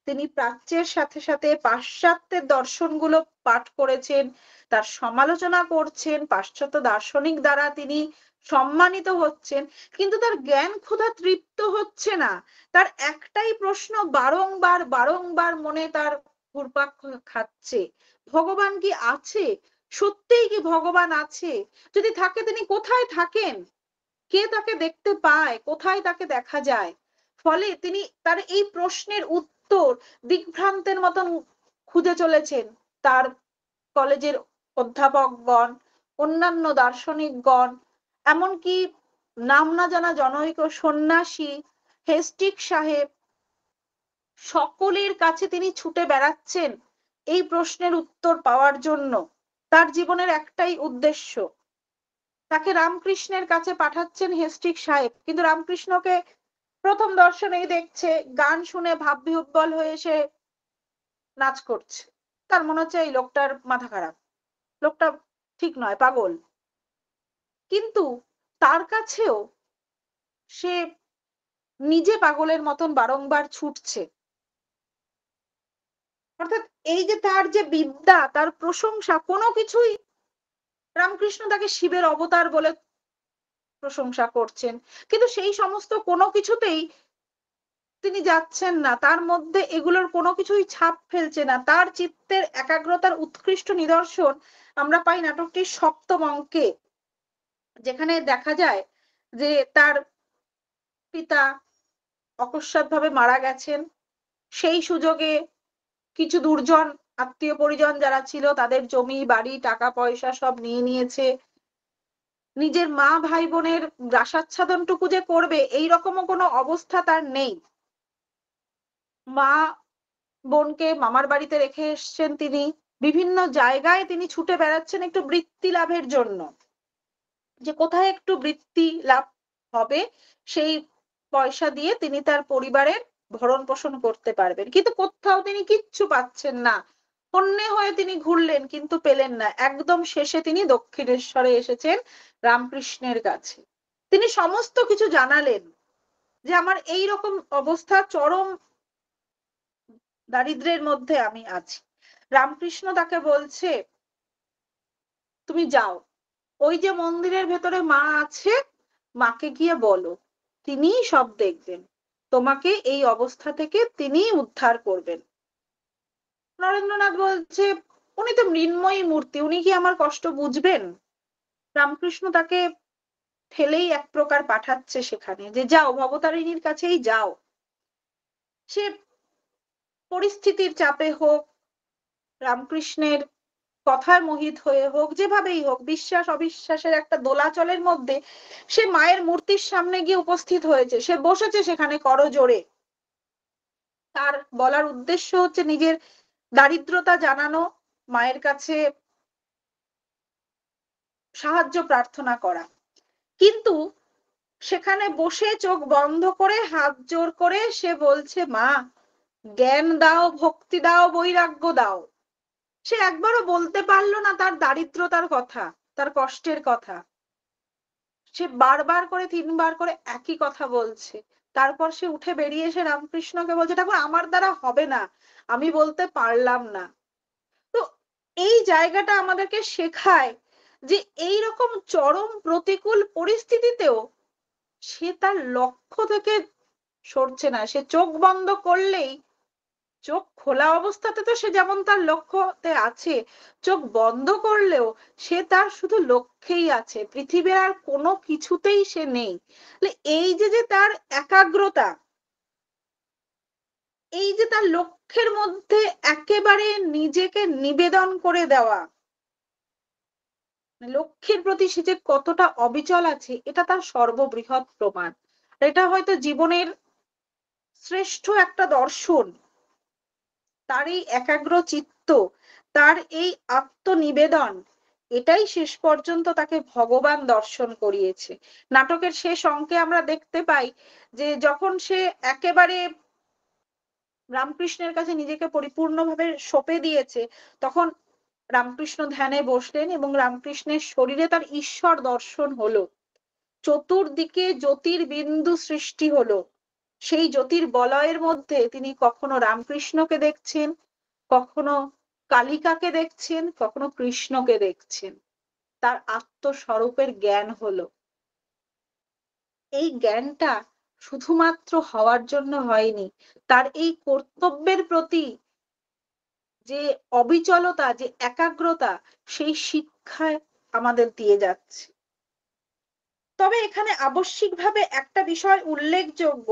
তিনি প্রাচ্যের সাথে সাথে পাশ্চাত্যের দর্শনগুলো পাঠ করেছেন, তার সমালোচনা করছেন, পাশ্চাত্য দার্শনিক দ্বারা তিনি সম্মানিত হচ্ছেন, কিন্তু তার জ্ঞান ক্ষুধা তৃপ্ত হচ্ছে না। তার একটাই প্রশ্ন বারংবার বারংবার মনে তার ঘুরপাক খাচ্ছে, ভগবান কি আছে? সত্যিই কি ভগবান আছে? যদি থাকে তিনি কোথায় থাকেন? কে তাকে দেখতে পায়? কোথায় তাকে দেখা যায়? ফলে তিনি তার এই প্রশ্নের উত্তর দিগ্ভ্রান্তের মতন খুঁজে চলেছেন। তার কলেজের অধ্যাপকগণ, অন্যান্য দার্শনিকগণ, এমনকি নাম না জানা জনৈক সন্ন্যাসী হেস্টিক সাহেব, সকলের কাছে তিনি ছুটে বেড়াচ্ছেন এই প্রশ্নের উত্তর পাওয়ার জন্য। তার জীবনের একটাই উদ্দেশ্য, তাকে রামকৃষ্ণের কাছে পাঠাচ্ছেন হেস্টিক সাহেব, কিন্তু রামকৃষ্ণকে প্রথম দর্শনেই দেখছে গান শুনে ভাববিহ্বল হয়ে সে নাচ করছে। তার মনে হচ্ছে এই লোকটার মাথা খারাপ, লোকটা ঠিক নয়, পাগল। কিন্তু তার কাছেও সে নিজে পাগলের মতন বারংবার ছুটছে। অর্থাৎ এই যে তার যে বিদ্যা, তার প্রশংসা, কোনো কিছুই, রামকৃষ্ণ তাকে শিবের অবতার বলে প্রশংসা করছেন, কিন্তু সেই সমস্ত কোনো কিছুতেই তিনি যাচ্ছেন না, তার মধ্যে এগুলোর কোনো কিছুই ছাপ ফেলছে না। তার চিত্তের একাগ্রতার উৎকৃষ্ট নিদর্শন আমরা পাই নাটকটির সপ্তম অঙ্কে, যেখানে দেখা যায় যে তার পিতা অকস্মাৎভাবে মারা গেছেন। সেই সুযোগে কিছু দুর্জন আত্মীয় পরিজন যারা ছিল তাদের জমি বাড়ি টাকা পয়সা সব নিয়ে নিয়েছে। নিজের মা ভাই বোনের গ্রাসাচ্ছাদনটুকু যে করবে এই রকমও কোনো অবস্থা তার নেই। মা বোনকে মামার বাড়িতে রেখে এসছেন তিনি, বিভিন্ন জায়গায় তিনি ছুটে বেড়াচ্ছেন একটু বৃত্তি লাভের জন্য, যে কোথায় একটু বৃত্তি লাভ হবে, সেই পয়সা দিয়ে তিনি তার পরিবারের ভরণ পোষণ করতে পারবেন, কিন্তু কোথাও তিনি কিচ্ছু পাচ্ছেন না। হন্যে হয়ে তিনি ঘুরলেন কিন্তু পেলেন না। একদম শেষে তিনি দক্ষিণেশ্বরে এসেছেন রামকৃষ্ণের কাছে। তিনি সমস্ত কিছু জানালেন যে আমার এই রকম অবস্থা, চরম দারিদ্র্যের মধ্যে আমি আছি। রামকৃষ্ণ তাকে বলছে তুমি যাও, ওই যে মন্দিরের ভেতরে মা আছে, মাকে গিয়ে বলো, তিনিই সব দেখবেন, তোমাকে এই অবস্থা থেকে তিনিই উদ্ধার করবেন। নরেন্দ্রনাথ বলছে উনি তো মৃন্ময়ী মূর্তি, উনি কি আমার কষ্ট বুঝবেন? রামকৃষ্ণ তাকে ঠেলেই এক প্রকার পাঠাচ্ছে সেখানে, যে যাও ভবতারিণীর কাছেই যাও। সে পরিস্থিতির চাপে হোক, রামকৃষ্ণের কথায় মোহিত হয়ে হোক, যেভাবেই হোক, বিশ্বাস অবিশ্বাসের একটা দোলাচলের মধ্যে সে মায়ের মূর্তির সামনে গিয়ে উপস্থিত হয়েছে। সে বসেছে সেখানে করজোড়ে। তার বলার উদ্দেশ্য হচ্ছে নিজের দারিদ্রতা জানানো, মায়ের কাছে সাহায্য প্রার্থনা করা। কিন্তু সেখানে বসে চোখ বন্ধ করে হাত জোর করে সে বলছে, মা জ্ঞান দাও, ভক্তি দাও, বৈরাগ্য দাও। সে একবারও বলতে পারলো না তার দারিদ্রতার কথা, তার কষ্টের কথা। সে বারবার করে 3বার করে একই কথা বলছে। তারপর সে উঠে বেরিয়ে এসে রামকৃষ্ণকে বলছে, ঠাকুর আমার দ্বারা হবে না, আমি বলতে পারলাম না। তো এই জায়গাটা আমাদেরকে শেখায় যে এই রকম চরম প্রতিকূল পরিস্থিতিতেও সে তার লক্ষ্য থেকে সরছে না। সে চোখ বন্ধ করলেই, চোখ খোলা অবস্থাতে তো সে যেমন তার লক্ষ্যতে আছে, চোখ বন্ধ করলেও সে তার শুধু লক্ষ্যেই আছে, পৃথিবীর আর কোনো কিছুতেই সে নেই। এই যে যে তার একাগ্রতা, এই যে তার লক্ষ্যের মধ্যে একেবারে নিজেকে নিবেদন করে দেওয়া, লক্ষ্যের প্রতি সে যে কতটা অবিচল আছে, এটা তার সর্ববৃহৎ প্রমাণ। এটা হয়তো জীবনের শ্রেষ্ঠ একটা দর্শন। তার এই একাগ্র চিত্ত, তার এই আত্মনিবেদন, এটাই শেষ পর্যন্ত তাকে ভগবান দর্শন করিয়েছে। নাটকের শেষ অঙ্কে আমরা দেখতে পাই যে যখন সে একেবারে রামকৃষ্ণের কাছে নিজেকে পরিপূর্ণভাবে সঁপে দিয়েছে, তখন রামকৃষ্ণ ধ্যানে বসলেন এবং রামকৃষ্ণের শরীরে তার ঈশ্বর দর্শন হলো। চতুর্দিকে জ্যোতির্বিন্দু সৃষ্টি হলো, সেই জ্যোতির্বলয়ের মধ্যে তিনি কখনো রামকৃষ্ণকে দেখছেন, কখনো কালিকাকে দেখছেন, কখনো কৃষ্ণকে দেখছেন। তার আত্মস্বরূপের জ্ঞান হলো। এই জ্ঞানটা শুধুমাত্র হওয়ার জন্য হয়নি, তার এই কর্তব্যের প্রতি যে অবিচলতা, যে একাগ্রতা, সেই শিক্ষায় আমাদের দিয়ে যাচ্ছে। তবে এখানে আবশ্যিকভাবে একটা বিষয় উল্লেখযোগ্য,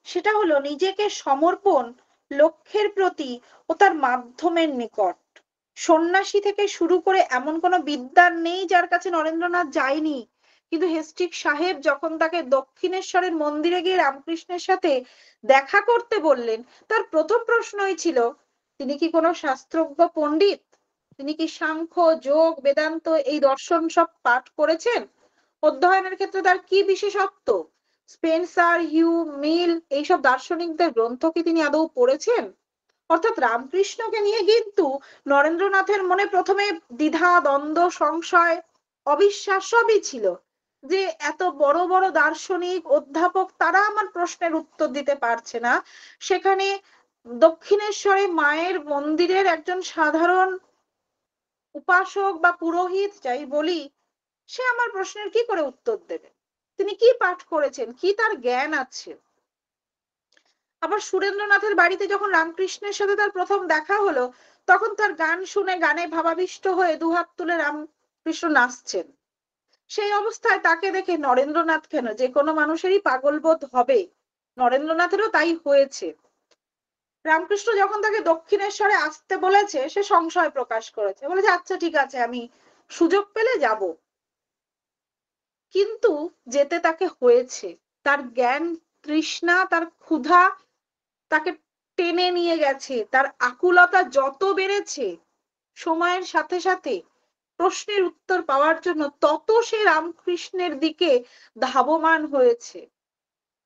সেটা হলো নিজেকে সমর্পণ লক্ষ্যের প্রতি ও তার মাধ্যমের নিকট। সন্ন্যাসী থেকে শুরু করে এমন কোনো বিদ্যার নেই যার কাছে নরেন্দ্রনাথ যায়নি, কিন্তু হেস্টিক সাহেব যখন তাকে দক্ষিণেশ্বরের মন্দিরে গিয়ে রামকৃষ্ণের সাথে দেখা করতে বললেন, তার প্রথম প্রশ্নই ছিল, তিনি কি কোনো শাস্ত্রজ্ঞ পণ্ডিত? তিনি কি সাংখ্য, যোগ, বেদান্ত এই দর্শন সব পাঠ করেছেন? অধ্যয়নের ক্ষেত্রে তার কি বিশেষত্ব? স্পেন্সার, হিউ, মিল এইসব দার্শনিকদের গ্রন্থ কি তিনি আদৌ পড়েছেন? অর্থাৎ রামকৃষ্ণকে নিয়ে কিন্তু নরেন্দ্রনাথের মনে প্রথমে দ্বিধা, দ্বন্দ্ব, সংশয়, অবিশ্বাস সবই ছিল, যে এত বড় বড় দার্শনিক, অধ্যাপক, তারা আমার প্রশ্নের উত্তর দিতে পারছে না, সেখানে দক্ষিণেশ্বরে মায়ের মন্দিরের একজন সাধারণ উপাসক বা পুরোহিত যাই বলি, সে আমার প্রশ্নের কি করে উত্তর দেবে? তিনি কি পাঠ করেছেন, কি তার জ্ঞান আছে? আবার সুরেন্দ্রনাথের বাড়িতে যখন রামকৃষ্ণের সাথে তার প্রথম দেখা হলো, তখন তার গান শুনে গানে ভাবাবিষ্ট হয়ে দুহাত তুলে রামকৃষ্ণ নাচছেন। সেই অবস্থায় তাকে দেখে নরেন্দ্রনাথ কেন, যে কোনো মানুষেরই পাগলবোধ হবে, নরেন্দ্রনাথেরও তাই হয়েছে। রামকৃষ্ণ যখন তাকে দক্ষিণেশ্বরে আসতে বলেছে, সে সংশয় প্রকাশ করেছে, বলেছে আচ্ছা ঠিক আছে, আমি সুযোগ পেলে যাব। কিন্তু যেতে তাকে হয়েছে। তার জ্ঞান তৃষ্ণা, তার ক্ষুধা তাকে টেনে নিয়ে গেছে। তার আকুলতা যত বেড়েছে সময়ের সাথে সাথে প্রশ্নের উত্তর পাওয়ার জন্য, তত সে রামকৃষ্ণের দিকে ধাবমান হয়েছে,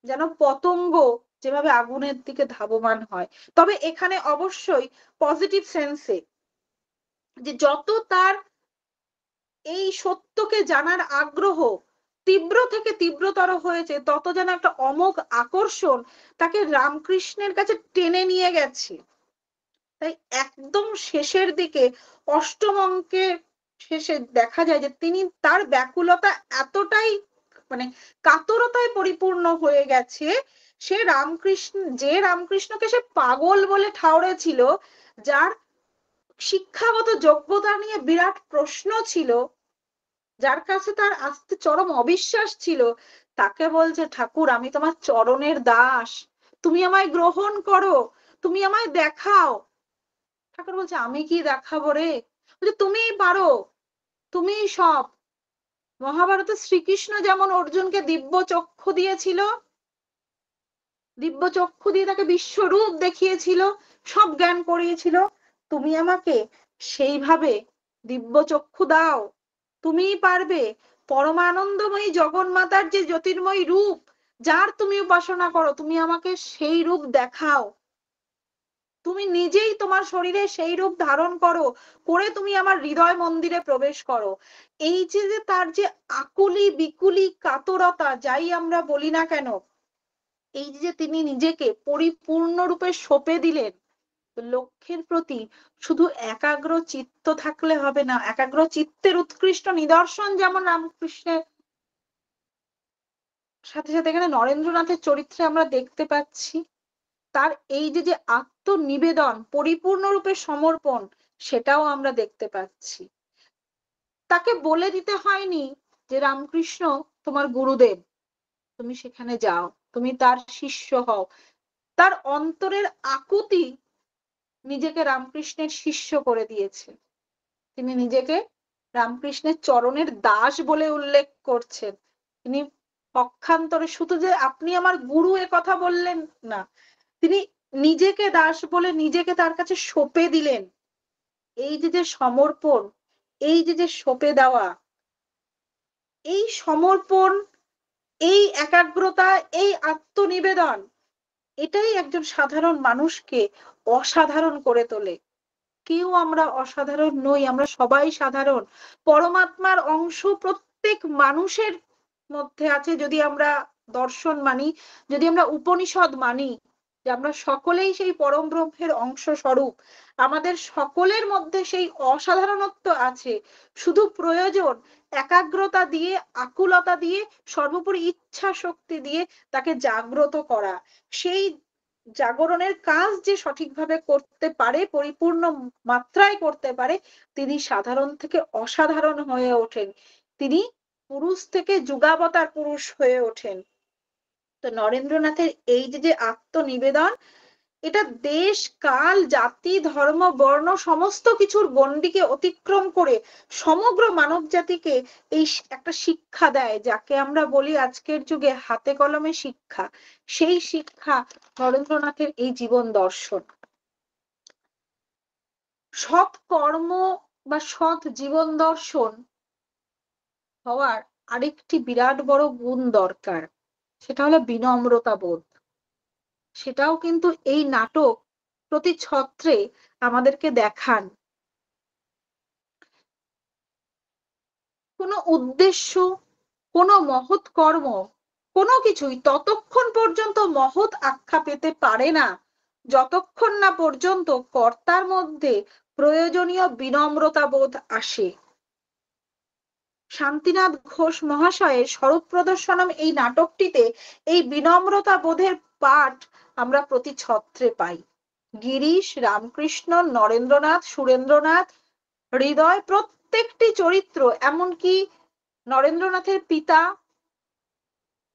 যেন পতঙ্গ যেভাবে আগুনের দিকে ধাবমান হয়। তবে এখানে অবশ্যই পজিটিভ সেন্সে, যে যত তার এই সত্যকে জানার আগ্রহ তীব্র থেকে তীব্রতর হয়েছে, তত যেন একটা অমোঘ আকর্ষণ তাকে রামকৃষ্ণের কাছে টেনে নিয়ে গেছে। তাই একদম শেষের দিকে অষ্টম অঙ্কের শেষে দেখা যায় যে তিনি, তার ব্যাকুলতা এতটাই মানে কাতরতায় পরিপূর্ণ হয়ে গেছে, সে রামকৃষ্ণকে সে পাগল বলে ঠাউরেছিল, যার শিক্ষাগত যোগ্যতা নিয়ে বিরাট প্রশ্ন ছিল, যার কাছে তার আস্তে চরম অবিশ্বাস ছিল, তাকে বলছে, ঠাকুর আমি তোমার চরণের দাস, তুমি আমায় গ্রহণ করো, তুমি আমায় দেখাও। ঠাকুর বলছে, আমি কি দেখাবো রে? বলছে, তুমিই পারো, তুমিই সব। মহাভারতে শ্রীকৃষ্ণ যেমন অর্জুনকে দিব্য চক্ষু দিয়েছিল, দিব্য চক্ষু দিয়ে তাকে বিশ্বরূপ দেখিয়েছিল, সব জ্ঞান করিয়েছিল, তুমি আমাকে সেইভাবে দিব্য চক্ষু দাও, তুমিই পারবে। পরমানন্দময়ী জগন্মাতার যে জ্যোতির্ময় রূপ, যার তুমি উপাসনা করো, তুমি আমাকে সেই রূপ দেখাও, তুমি নিজেই তোমার শরীরে সেই রূপ ধারণ করো, করে তুমি আমার হৃদয় মন্দিরে প্রবেশ করো। এই যে তার যে আকুলি বিকুলি কাতরতা, যাই আমরা বলি না কেন, এই যে তিনি নিজেকে পরিপূর্ণরূপে সঁপে দিলেন লক্ষ্যের প্রতি, শুধু একাগ্র চিত্ত থাকলে হবে না। একাগ্র চিত্তের উৎকৃষ্ট নিদর্শন যেমন রামকৃষ্ণের সাথে সাথে এখানে নরেন্দ্রনাথের চরিত্রে আমরা দেখতে পাচ্ছি, তার এই যে আত্মনিবেদন, পরিপূর্ণরূপে সমর্পণ, সেটাও আমরা দেখতে পাচ্ছি। তাকে বলে দিতে হয়নি যে রামকৃষ্ণ তোমার গুরুদেব, তুমি সেখানে যাও, তুমি তার শিষ্য হও। তার অন্তরের আকুতি নিজেকে রামকৃষ্ণের শিষ্য করে দিয়েছে। তিনি নিজেকে রামকৃষ্ণের চরণের দাস বলে উল্লেখ করছেন। তিনি পক্ষান্তরে শুধু যে আপনি আমার গুরু এ কথা বললেন না, তিনি নিজেকে দাস বলে নিজেকে তার কাছে সঁপে দিলেন। এই যে সমর্পণ, এই যে সঁপে দেওয়া, এই সমর্পণ, এই একাগ্রতা, এই আত্মনিবেদন, এটাই একজন সাধারণ মানুষকে অসাধারণ করে তোলে। কেউ আমরা অসাধারণ নই, আমরা সবাই সাধারণ। পরমাত্মার অংশ প্রত্যেক মানুষের মধ্যে আছে, যদি আমরা দর্শন মানি, যদি আমরা উপনিষদ মানি যে আমরা সকলেই সেই পরম ব্রহ্মের অংশ স্বরূপ, আমাদের সকলের মধ্যে সেই অসাধারণত্ব আছে, শুধু প্রয়োজন একাগ্রতা দিয়ে, আকুলতা দিয়ে, সর্বোপরি ইচ্ছা শক্তি দিয়ে তাকে জাগ্রত করা। সেই জাগরণের কাজ যে সঠিকভাবে করতে পারে, পরিপূর্ণ মাত্রায় করতে পারে, তিনি সাধারণ থেকে অসাধারণ হয়ে ওঠেন, তিনি পুরুষ থেকে যুগাবতার পুরুষ হয়ে ওঠেন। তো নরেন্দ্রনাথের এই যে আত্মনিবেদন, এটা দেশ কাল জাতি ধর্ম বর্ণ সমস্ত কিছুর গণ্ডিকে অতিক্রম করে সমগ্র মানব জাতিকে এই একটা শিক্ষা দেয়, যাকে আমরা বলি আজকের যুগে হাতে কলমে শিক্ষা। সেই শিক্ষা নরেন্দ্রনাথের এই জীবন দর্শন। সৎ কর্ম বা সৎ জীবন দর্শন হওয়ার আরেকটি বিরাট বড় গুণ দরকার, সেটা হলো বিনম্রতা বোধ। সেটাও কিন্তু এই নাটক প্রতি ছত্রে আমাদেরকে দেখান। কোনো উদ্দেশ্য, কোনো মহৎ কর্ম, কোনো কিছুই ততক্ষণ পর্যন্ত মহৎ আখ্যা পেতে পারে না যতক্ষণ না পর্যন্ত কর্তার মধ্যে প্রয়োজনীয় বিনম্রতা বোধ আসে। শান্তিনাথ ঘোষ মহাশয়ের স্বরূপ প্রদর্শনম এই নাটকটিতে এই বিনম্রতা বোধের পাঠ আমরা প্রতি ছত্রে পাই। গিরিশ, রামকৃষ্ণ, নরেন্দ্রনাথ, সুরেন্দ্রনাথ, হৃদয়, প্রত্যেকটি চরিত্র, এমনকি নরেন্দ্রনাথের পিতা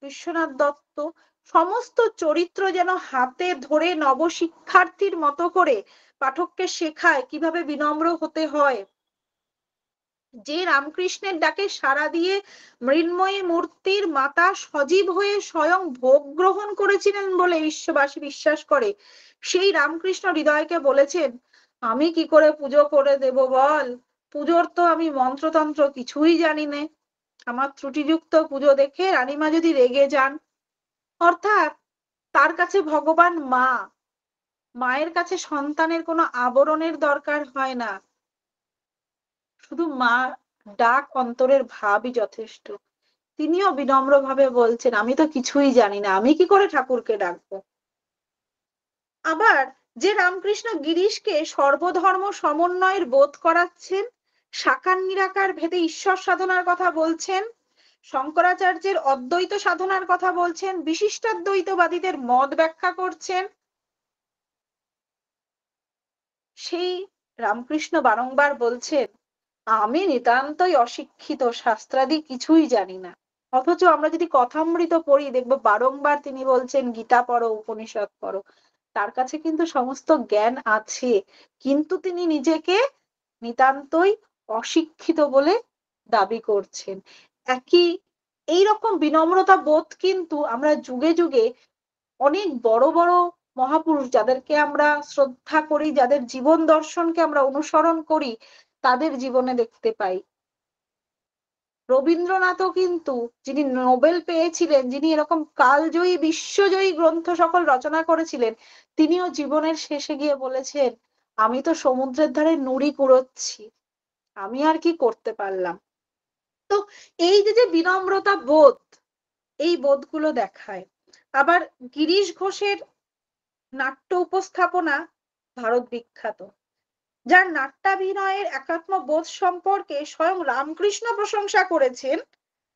বিশ্বনাথ দত্ত, সমস্ত চরিত্র যেন হাতে ধরে নবশিক্ষার্থীর মতো করে পাঠককে শেখায় কিভাবে বিনম্র হতে হয়। যে রামকৃষ্ণের ডাকে সাড়া দিয়ে মৃন্ময়ী মূর্তির মাতা সজীব হয়ে স্বয়ং ভোগ গ্রহণ করেছিলেন বলে বিশ্ববাসী বিশ্বাস করে, সেই রামকৃষ্ণ হৃদয়কে বলেছেন, আমি কি করে পুজো করে দেব বল, পুজোর তো আমি মন্ত্রতন্ত্র কিছুই জানি না, আমার ত্রুটিযুক্ত পুজো দেখে রানীমা যদি রেগে যান। অর্থাৎ তার কাছে ভগবান মা, মায়ের কাছে সন্তানের কোনো আবরণের দরকার হয় না, শুধু মা ডাক, অন্তরের ভাবই যথেষ্ট। তিনিও বিনম্রভাবে বলছেন, আমি তো কিছুই জানি না, আমি কি করে ঠাকুরকে ডাকবো। আবার যে রামকৃষ্ণ গিরিশকে সর্বধর্ম সমন্বয়ের বোধ করাচ্ছেন, সাকার নিরাকার ভেদে ঈশ্বর সাধনার কথা বলছেন, শঙ্করাচার্যের অদ্বৈত সাধনার কথা বলছেন, বিশিষ্টাদ্বৈতবাদীদের মত ব্যাখ্যা করছেন, সেই রামকৃষ্ণ বারংবার বলছেন, আমি নিতান্তই অশিক্ষিত, শাস্ত্রাদি কিছুই জানি না। অথচ আমরা যদি কথামৃত পড়ি, দেখবো বারংবার তিনি বলছেন গীতা পড়ো, উপনিষদ পড়ো। তার কাছে কিন্তু সমস্ত জ্ঞান আছে, কিন্তু তিনি নিজেকে নিতান্তই অশিক্ষিত বলে দাবি করছেন। একই এইরকম বিনম্রতা বোধ কিন্তু আমরা যুগে যুগে অনেক বড় বড় মহাপুরুষ, যাদেরকে আমরা শ্রদ্ধা করি, যাদের জীবন দর্শনকে আমরা অনুসরণ করি, তাদের জীবনে দেখতে পাই। রবীন্দ্রনাথও কিন্তু, যিনি নোবেল পেয়েছিলেন, যিনি এরকম কালজয়ী বিশ্বজয়ী গ্রন্থ সকল রচনা করেছিলেন, তিনিও জীবনের শেষে গিয়ে বলেছেন, আমি তো সমুদ্রের ধারে নুড়ি কুড়োচ্ছি, আমি আর কি করতে পারলাম। তো এই যে বিনম্রতা বোধ, এই বোধগুলো দেখায়। আবার গিরিশ ঘোষের নাট্য উপস্থাপনা ভারত বিখ্যাত, যার নাট্যাভিনয়ের একাত্ম বোধ সম্পর্কে স্বয়ং রামকৃষ্ণ প্রশংসা করেছেন,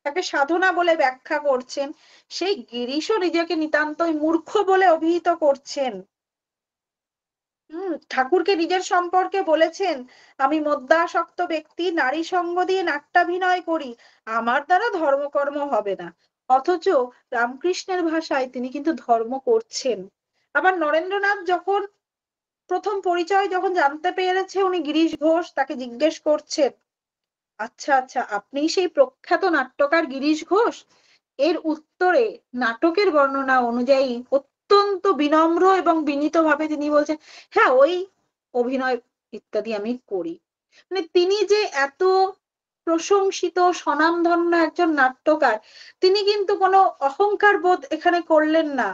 তাকে সাধনা বলে ব্যাখ্যা করছেন, সেই গিরিশও নিজেকে নিতান্তই মূর্খ বলে অভিহিত করছেন। ঠাকুরকে নিজের সম্পর্কে বলেছেন, আমি মধ্যাসক্ত ব্যক্তি, নারী সঙ্গ দিয়ে নাট্যাভিনয় করি, আমার দ্বারা ধর্মকর্ম হবে না। অথচ রামকৃষ্ণের ভাষায় তিনি কিন্তু ধর্ম করছেন। আবার নরেন্দ্রনাথ যখন প্রথম পরিচয় যখন জানতে পেরেছে উনি গিরিশ ঘোষ, তাকে জিজ্ঞেস করছেন, আচ্ছা আচ্ছা, আপনি সেই প্রখ্যাত নাট্যকার গিরিশ ঘোষ? এর উত্তরে নাটকের বর্ণনা অনুযায়ী অত্যন্ত বিনম্র এবং বিনীত ভাবে তিনি বলছেন, হ্যাঁ ওই অভিনয় ইত্যাদি আমি করি। মানে তিনি যে এত প্রশংসিত স্বনামধন্য একজন নাট্যকার, তিনি কিন্তু কোনো অহংকার বোধ এখানে করলেন না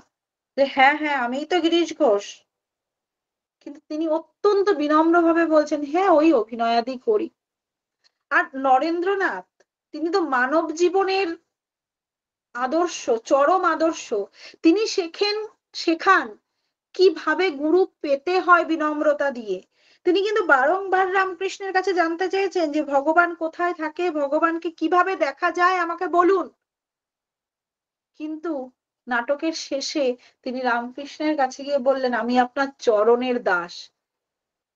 যে হ্যাঁ হ্যাঁ আমিই তো গিরিশ ঘোষ, কিন্তু তিনি অত্যন্ত বিনম্রভাবে বলছেন, হ্যাঁ ওই অভিনয়াদি করি। আর নরেন্দ্রনাথ, তিনি তো মানব জীবনের আদর্শ, চরম আদর্শ। তিনি শেখান কিভাবে গুরু পেতে হয় বিনম্রতা দিয়ে। তিনি কিন্তু বারংবার রামকৃষ্ণের কাছে জানতে চেয়েছেন যে ভগবান কোথায় থাকে, ভগবানকে কিভাবে দেখা যায় আমাকে বলুন। কিন্তু নাটকের শেষে তিনি রামকৃষ্ণের কাছে গিয়ে বললেন, আমি আপনার চরণের দাস।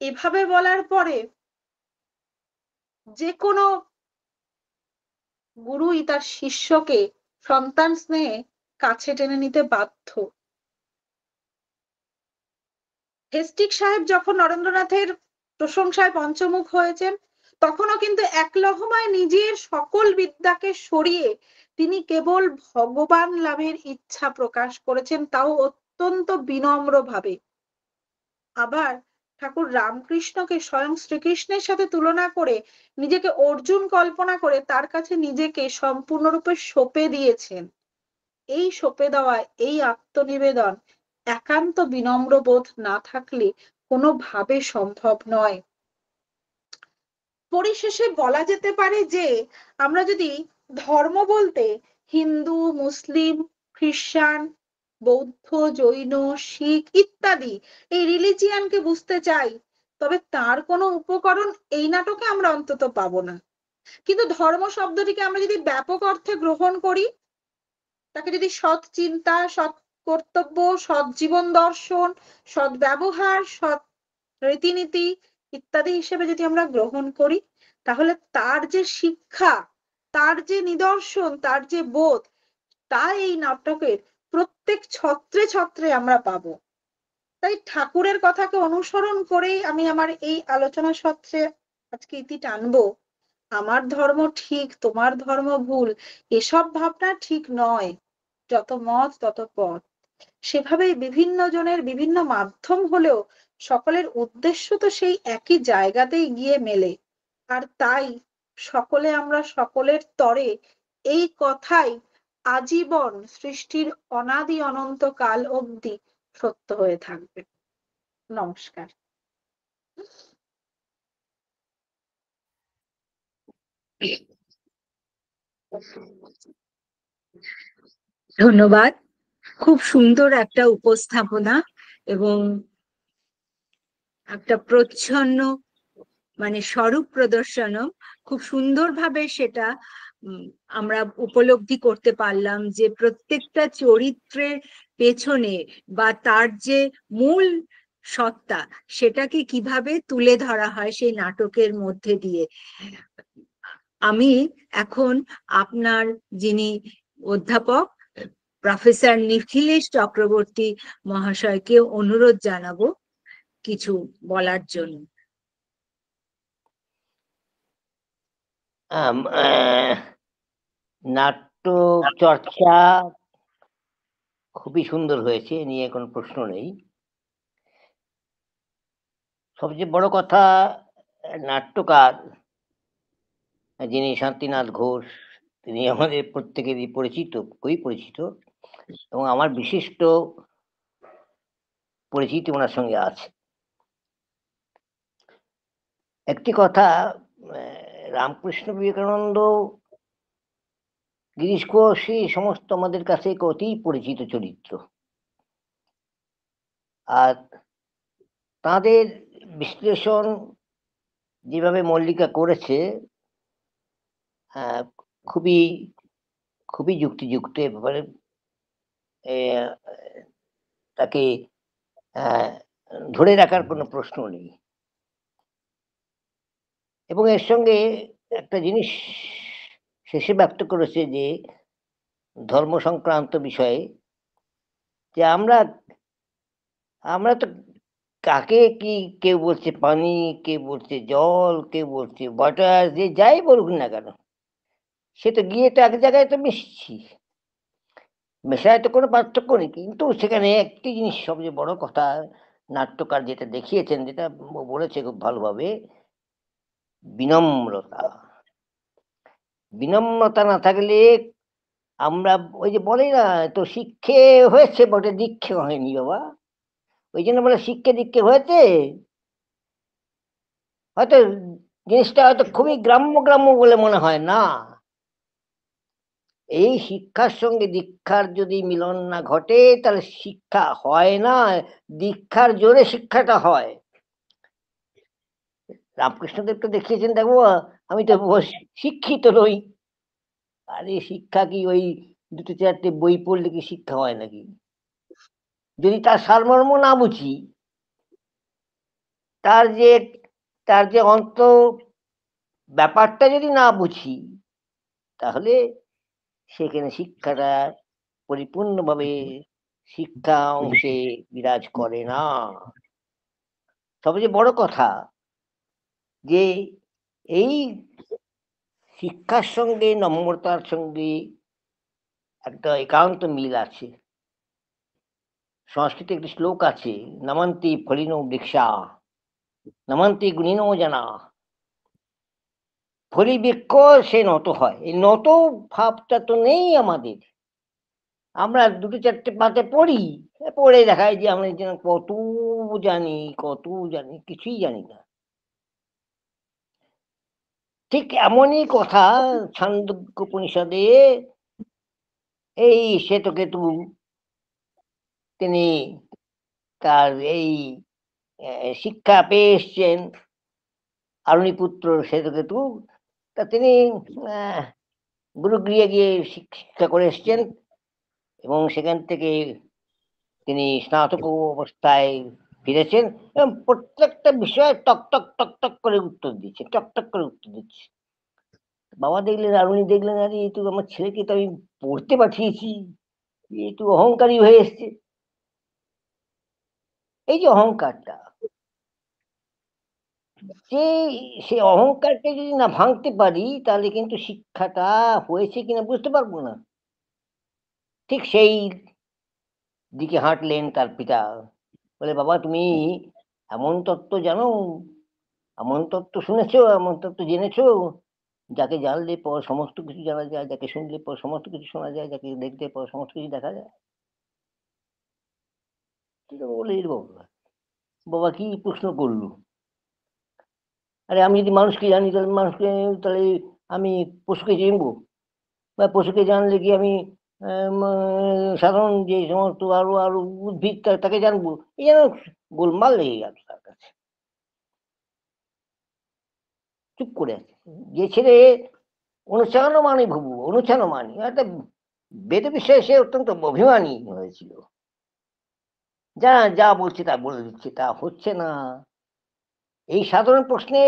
এভাবে বলার পরে যে কোনো গুরুই তার শিষ্যকে সন্তান স্নেহে কাছে টেনে নিতে বাধ্য। হেস্টিক সাহেব যখন নরেন্দ্রনাথের প্রশংসায় পঞ্চমুখ হয়েছেন, তখনও কিন্তু এক লহমায় নিজের সকল বিদ্যাকে সরিয়ে তিনি কেবল ভগবান লাভের ইচ্ছা প্রকাশ করেছেন, তাও অত্যন্ত বিনম্র ভাবে। আবার ঠাকুর রামকৃষ্ণকে স্বয়ং শ্রীকৃষ্ণের সাথে তুলনা করে নিজেকে অর্জুন কল্পনা করে তার কাছে নিজেকে সম্পূর্ণরূপে সঁপে দিয়েছেন। এই সঁপে দেওয়ায়, এই আত্মনিবেদন একান্ত বিনম্র বোধ না থাকলে কোনোভাবে সম্ভব নয়। পরিশেষে বলা যেতে পারে যে আমরা যদি ধর্ম বলতে হিন্দু, মুসলিম, খ্রিস্টান, বৌদ্ধ, জৈন, শিখ ইত্যাদি এই রিলিজিয়ানকে বুঝতে চাই, তবে তার কোনো উপকরণ এই নাটকে আমরা অন্তত পাবো না। কিন্তু ধর্ম শব্দটিকে আমরা যদি ব্যাপক অর্থে গ্রহণ করি, তাকে যদি সৎ চিন্তা, সৎ কর্তব্য, সৎ জীবন দর্শন, সৎ ব্যবহার, সৎ রীতিনীতি ইত্যাদি হিসেবে যদি আমরা গ্রহণ করি, তাহলে তার যে শিক্ষা, তার যে নিদর্শন, তার যে বোধ, তা এই নাটকের প্রত্যেক ছত্রে ছত্রে আমরা পাবো। তাই ঠাকুরের কথাকে অনুসরণ করেই আমি আমার এই আলোচনা সত্রে আজকে ইতি টানবো। আমার ধর্ম ঠিক, তোমার ধর্ম ভুল, এসব ভাবনা ঠিক নয়। যত মত তত পথ। সেভাবেই বিভিন্ন জনের বিভিন্ন মাধ্যম হলেও সকলের উদ্দেশ্য তো সেই একই জায়গাতেই গিয়ে মেলে। আর তাই সকলে আমরা সকলের তরে এই কথাই আজীবন সৃষ্টির অনাদি অনন্ত কাল অবধি সত্য হয়ে থাকবে। নমস্কার। ধন্যবাদ। খুব সুন্দর একটা উপস্থাপনা এবং একটা প্রচ্ছন্ন মানে স্বরূপ প্রদর্শনও খুব সুন্দরভাবে সেটা আমরা উপলব্ধি করতে পারলাম যে প্রত্যেকটা চরিত্রের পেছনে বা তার যে মূল সত্তা সেটাকে কিভাবে তুলে ধরা হয় সেই নাটকের মধ্যে দিয়ে। আমি এখন আপনার যিনি অধ্যাপক প্রফেসর নিখিলেশ চক্রবর্তী মহাশয়কে অনুরোধ জানাবো কিছু বলার জন্য। নাট্য চর্চা খুবই সুন্দর হয়েছে, নিয়ে কোনো প্রশ্ন নেই। সবচেয়ে বড় কথা, নাট্যকার যিনি শান্তিনাথ ঘোষ, তিনি আমাদের প্রত্যেকেরই পরিচিত, খুবই পরিচিত, এবং আমার বিশিষ্ট পরিচিতি ওনার সঙ্গে আছে। একটি কথা, রামকৃষ্ণ বিবেকানন্দ, গিরিশ ঘোষ, এই সমস্ত আমাদের কাছে অতি পরিচিত চরিত্র। আর তাদের বিশ্লেষণ যেভাবে মল্লিকা করেছে খুবই খুবই যুক্তিযুক্ত। এবারে তাকে ধরে রাখার কোনো প্রশ্ন নেই। এবং এর সঙ্গে একটা জিনিস শেষে ব্যক্ত করেছে যে ধর্ম সংক্রান্ত বিষয়ে, যে আমরা তো কাকে কি, কেউ বলছে পানি, কেউ বলছে জল, কেউ বলছে বাটার, যে যাই বলুক না কেন, সে তো গিয়ে তো এক জায়গায় তো মিশছি, মেশায় তো কোনো পার্থক্য নেই। কিন্তু সেখানে একটি জিনিস সবচেয়ে বড় কথা, নাট্যকার যেটা দেখিয়েছেন, যেটা বলেছে খুব ভালোভাবে, বিনম্রতা। বিনম্রতা না থাকলে আমরা ওই যে বলে না, তো শিক্ষে হয়েছে বটে, দীক্ষে হয়নি বাবা। ওই জন্য বলে শিক্ষে দীক্ষে হয়েছে, হয়তো জিনিসটা হয়তো খুবই গ্রাম্য গ্রাম্য বলে মনে হয় না, এই শিক্ষার সঙ্গে দীক্ষার যদি মিলন না ঘটে তাহলে শিক্ষা হয় না, দীক্ষার জোরে শিক্ষাটা হয়। রামকৃষ্ণদেব তো দেখিয়েছেন, দেখো আমি তো শিক্ষিত নই। আরে শিক্ষা কি ওই দুটো চারটে বই পড়লে কি শিক্ষা হয় নাকি? যদি তার সারমর্ম না বুঝি, তার যে অন্ত ব্যাপারটা যদি না বুঝি, তাহলে সেখানে শিক্ষাটা পরিপূর্ণভাবে শিক্ষা অংশে বিরাজ করে না। সবচেয়ে বড় কথা যে এই শিক্ষার সঙ্গে নম্রতার সঙ্গে একটা একান্ত মিল আছে। সংস্কৃতে একটি শ্লোক আছে, নমন্তি ফলিনো বৃক্ষা নমন্তি গুণিনো জানা। ফলি বৃক্ষ সে নত হয়, এই নত ভাবটা তো নেই আমাদের। আমরা দুটো চারটে পাতে পড়ি, পড়ে দেখায় যে আমরা কত জানি, কিছুই জানি না। ঠিক এমনই কথা ছান্দোগ্য উপনিষদে এই শ্বেতকেতু তিনি তার এই শিক্ষা পেয়ে এসছেন, আরুণীপুত্র শ্বেতকেতু, তা তিনি গুরুগৃহে গিয়ে শিক্ষা করে এসছেন এবং সেখান থেকে তিনি স্নাতক অবস্থায় ফিরেছেন এবং প্রত্যেকটা বিষয়ে টক টক টক টক করে উত্তর দিচ্ছে, টক টক করে উত্তর দিচ্ছে। বাবা দেখলেন, আরুণী দেখলেন, আরে এই তো আমার ছেলেকে তো আমি পড়তে পাঠিয়েছি, একটু অহংকারী হয়ে এসছে। এই যে অহংকারটা, যে সে অহংকারকে যদি না ভাঙতে পারি তাহলে কিন্তু শিক্ষাটা হয়েছে কিনা বুঝতে পারবো না। ঠিক সেই দিকে হাঁটলেন তার পিতা, বলে বাবা তুমি এমন তত্ত্ব জানো, এমন তত্ত্ব শুনেছো, এমন তত্ত্ব জেনেছো, যাকে জানলে পর সমস্ত কিছু জানা যায়, যাকে শুনলে পর সমস্ত কিছু শোনা যায়, যাকে দেখলে পর সমস্ত কিছু দেখা যায়। বলে বাবা, বাবা কি প্রশ্ন করলো? আরে আমি যদি মানুষকে জানি তাহলে আমি পশুকে চিনবো, বা পশুকে জানলে কি আমি সাধারণ যে সমস্ত আরো আরো উদ্ভিদ তাকে জানবো? এই যেন গোলমাল লেগে গেল তার কাছে, চুপ করে আছে। যে ছেলে অনুচ্চারণ মানি ভুবু, অনুচ্চারণ মানি, একটা বেদ বিষয়ে সে অত্যন্ত অভিমানী হয়েছিল, যা যা বলছে তা বলে দিচ্ছে, তা হচ্ছে না। এই সাধারণ প্রশ্নে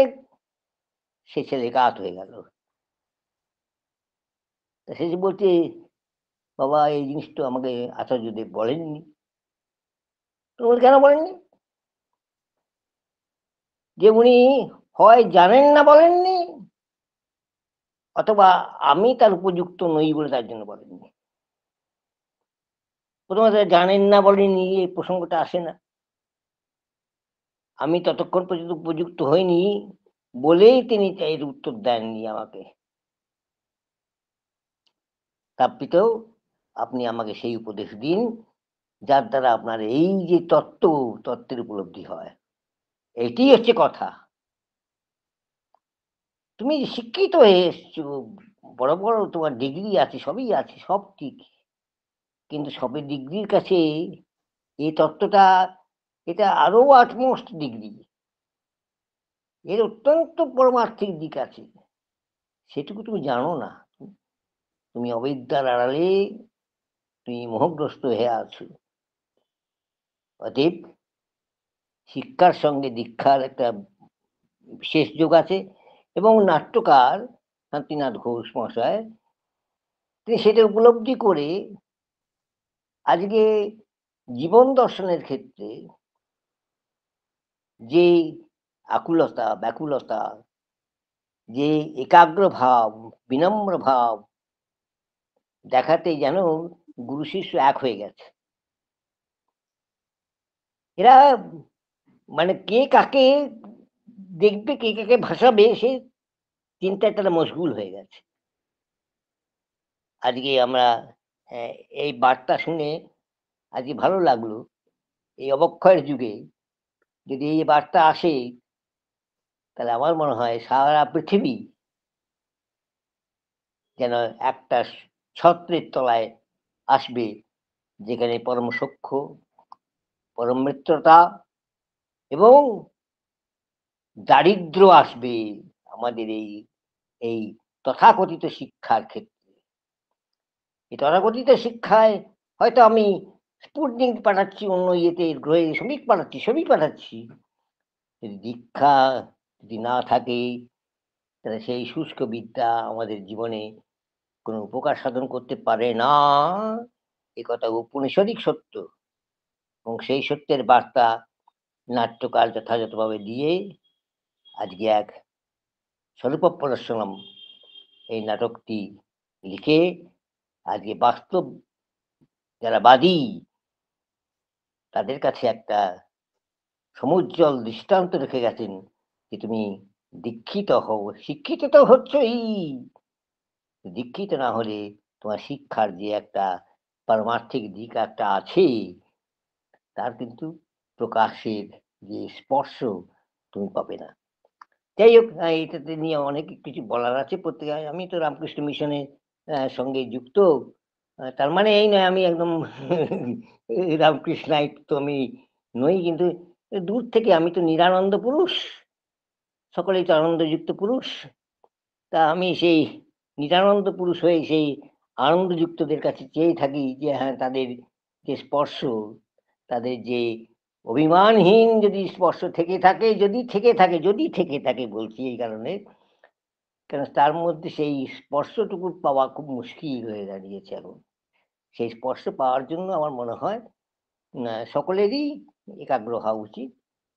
সে ছেলে কাত হয়ে গেল। সে যে বলছে, বাবা এই জিনিসটা আমাকে আচার্যদেব বলেননি। তো কেন বলেননি? যে উনি হয় জানেন না বলেননি, অথবা আমি তার উপযুক্ত নই বলে তার জন্য বলেননি। প্রথমত জানেন না বলেননি, এই প্রসঙ্গটা আসে না। আমি ততক্ষণ পর্যন্ত উপযুক্ত হইনি বলেই তিনি এর উত্তর দেননি আমাকে। তাপ্পিতেও আপনি আমাকে সেই উপদেশ দিন যার দ্বারা আপনার এই যে তত্ত্বের উপলব্ধি হয়। এটি হচ্ছে কথা। তুমি শিক্ষিত হয়ে এসছো, বড় বড় তোমার ডিগ্রি আছে, সবই আছে, সব ঠিক, কিন্তু সবের ডিগ্রির কাছে এই তত্ত্বটা, এটা আরো আটমোস্ট ডিগ্রি, এর অত্যন্ত পরমার্থিক দিক আছে, সেটুকু তুমি জানো না। তুমি অবিদ্যার আড়ালে তুমি মোহগ্রস্ত হয়ে আছো। অতএব শিক্ষার সঙ্গে দীক্ষার একটা বিশেষ যোগ আছে, এবং নাট্যকার শান্তিনাথ ঘোষ মহাশয় তিনি সেটা উপলব্ধি করে আজকে জীবন দর্শনের ক্ষেত্রে যে আকুলতা, ব্যাকুলতা, যে একাগ্র ভাব, বিনম্র ভাব দেখাতে যেন গুরু শিষ্য এক হয়ে গেছে। এরা মানে কে কাকে দেখবে, কে কাকে ভাসাবে, সে চিন্তায় তারা মশগুল হয়ে গেছে। আজকে আমরা এই বার্তা শুনে আজকে ভালো লাগলো। এই অবক্ষয়ের যুগে যদি এই বার্তা আসে, তাহলে আমার মনে হয় সারা পৃথিবী যেন একটা ছত্রের তলায় আসবে, যেখানে পরম সখ্য, পরম মিত্রতা এবং দারিদ্র্য আসবে আমাদের এই তথাকথিত শিক্ষার ক্ষেত্রে। এই তথাকথিত শিক্ষায় হয়তো আমি স্পুটনিক পাঠাচ্ছি, অন্য ইয়েতে গ্রহে সবই পাঠাচ্ছি, যদি দীক্ষা যদি না থাকে, তাহলে সেই শুষ্ক বিদ্যা আমাদের জীবনে কোনো উপকার সাধন করতে পারে না। এ কথা ঔপনিষদিক সত্য, এবং সেই সত্যের বার্তা নাট্যকার যথাযথভাবে দিয়ে আজকে এক স্বরূপপ্রদর্শনম এই নাটকটি লিখে আজকে বাস্তব যারা বাদী তাদের কাছে একটা সমুজ্জ্বল দৃষ্টান্ত রেখে গেছেন যে তুমি দীক্ষিত হও। শিক্ষিত তো হচ্ছই, দীক্ষিত না হলে তোমার শিক্ষার যে একটা পারমার্থিক দিক একটা আছে, তার কিন্তু প্রকাশের যে স্পর্শ তুমি পাবে না। যাই হোক, এটাতে নিয়ে অনেক কিছু বলার আছে। প্রত্যেকে আমি তো রামকৃষ্ণ মিশনের সঙ্গে যুক্ত, তার মানে এই নয় আমি একদম রামকৃষ্ণায়িত তো আমি নই, কিন্তু দূর থেকে আমি তো নিরানন্দ পুরুষ, সকলেই তো আনন্দযুক্ত পুরুষ। তা আমি সেই নিরানন্দ পুরুষ হয়ে সেই আনন্দযুক্তদের কাছে চেয়ে থাকি যে হ্যাঁ, তাদের যে স্পর্শ, তাদের যে অভিমানহীন যদি স্পর্শ থেকে থাকে, যদি থেকে থাকে বলছি এই কারণে, কারণ তার মধ্যে সেই স্পর্শটুকু পাওয়া খুব মুশকিল হয়ে দাঁড়িয়েছে এখন। সেই স্পর্শ পাওয়ার জন্য আমার মনে হয় সকলেরই একাগ্র হওয়া উচিত।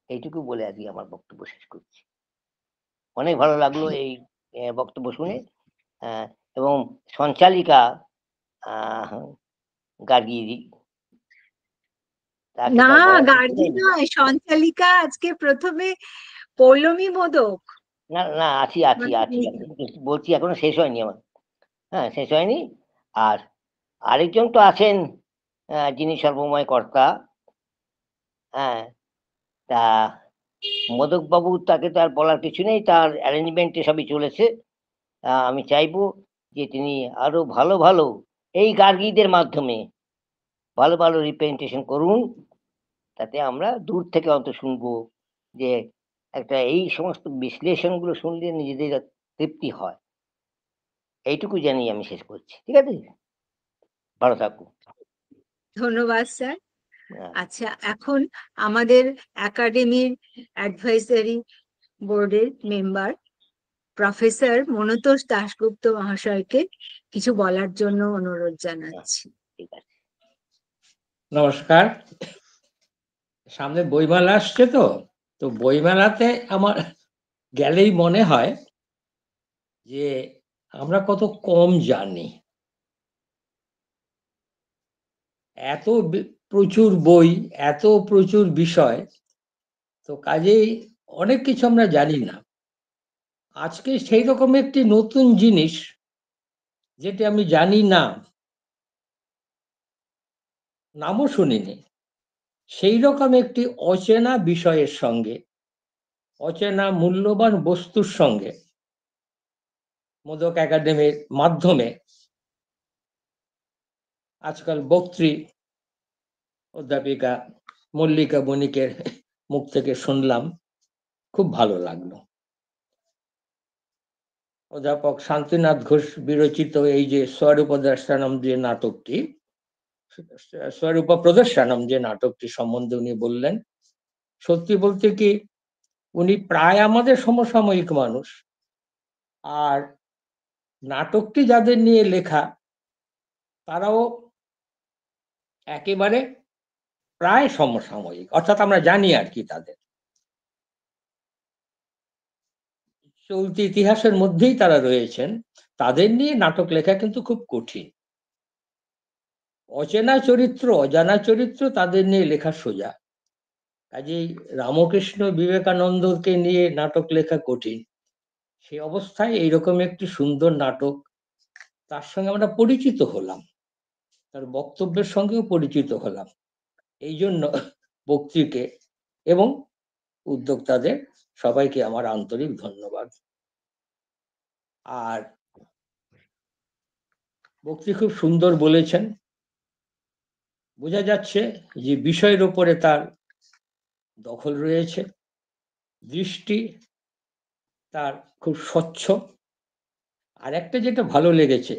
এইটুকু বলে আজকে আমার বক্তব্য শেষ করছি। অনেক ভালো লাগলো এই বক্তব্য শুনে, এবং সঞ্চালিকা গার্গী, তাকে না, তো আর বলার কিছু গার্গী নেই। নয়, সঞ্চালিকা আজকে প্রথমে পৌলমী মোদক। না না, আছি, বলছি এখনো শেষ হয়নি আমার। হ্যাঁ, শেষ হয়নি। আর আরেকজন তো আছেন যিনি সর্বময় কর্তা। হ্যাঁ, তা মোদকবাবু, তাকে তো আর বলার কিছু নেই, তার অ্যারেঞ্জমেন্টে সবই চলেছে। আমি চাইবো যে তিনি আরো ভালো ভালো এই গার্গীদের মাধ্যমে ভালো ভালো রিপ্রেজেন্টেশন করুন, তাতে আমরা দূর থেকে অন্তত শুনবো যে একটা এই সমস্ত বিশ্লেষণগুলো শুনলে নিজেদের তৃপ্তি হয়। এইটুকু জানিয়ে আমি শেষ করছি। ঠিক আছে, ভালো থাকুন। ধন্যবাদ স্যার। হ্যাঁ। আচ্ছা, এখন আমাদের একাডেমির অ্যাডভাইজারি বোর্ডের মেম্বার প্রফেসর মনতোষ দাশগুপ্ত মহাশয়কে কিছু বলার জন্য অনুরোধ জানাচ্ছি। ঠিক আছে। নমস্কার। সামনে বইমেলা আসছে, তো বইমেলাতে আমার গেলেই মনে হয় যে আমরা কত কম জানি। এত প্রচুর বই, এত প্রচুর বিষয়, তো কাজেই অনেক কিছু আমরা জানি না। আজকে সেই রকম একটি নতুন জিনিস যেটি আমি জানি না, নামও শুনিনি, সেই রকম একটি অচেনা বিষয়ের সঙ্গে, অচেনা মূল্যবান বস্তুর সঙ্গে মোদক একাডেমির মাধ্যমে আজকাল বক্তৃ অধ্যাপিকা মল্লিকা বণিকের মুখ থেকে শুনলাম, খুব ভালো লাগলো। অধ্যাপক শান্তিনাথ ঘোষ বিরচিত এই যে স্বরূপদর্শনম যে নাটকটি, স্বরূপ প্রদর্শনম যে নাটকটি সম্বন্ধে উনি বললেন, সত্যি বলতে কি উনি প্রায় আমাদের সমসাময়িক মানুষ, আর নাটকটি যাদের নিয়ে লেখা তারাও একেবারে প্রায় সমসাময়িক, অর্থাৎ আমরা জানি আর কি তাদের চলতি ইতিহাসের মধ্যেই তারা রয়েছেন। তাদের নিয়ে নাটক লেখা কিন্তু খুব কঠিন। অচেনা চরিত্র, অজানা চরিত্র তাদের নিয়ে লেখা সোজা। কাজেই রামকৃষ্ণ বিবেকানন্দকে নিয়ে নাটক লেখা কঠিন। সেই অবস্থায় এইরকম একটি সুন্দর নাটক, তার সঙ্গে আমরা পরিচিত হলাম, তার বক্তব্যের সঙ্গেও পরিচিত হলাম। এই জন্য বক্তৃকে এবং উদ্যোক্তাদের সবাইকে আমার আন্তরিক ধন্যবাদ। আর বক্তৃ খুব সুন্দর বলেছেন। বোঝা যাচ্ছে যে বিষয়ের উপরে তার দখল রয়েছে, দৃষ্টি তার খুব স্বচ্ছ। আর একটা যেটা ভালো লেগেছে,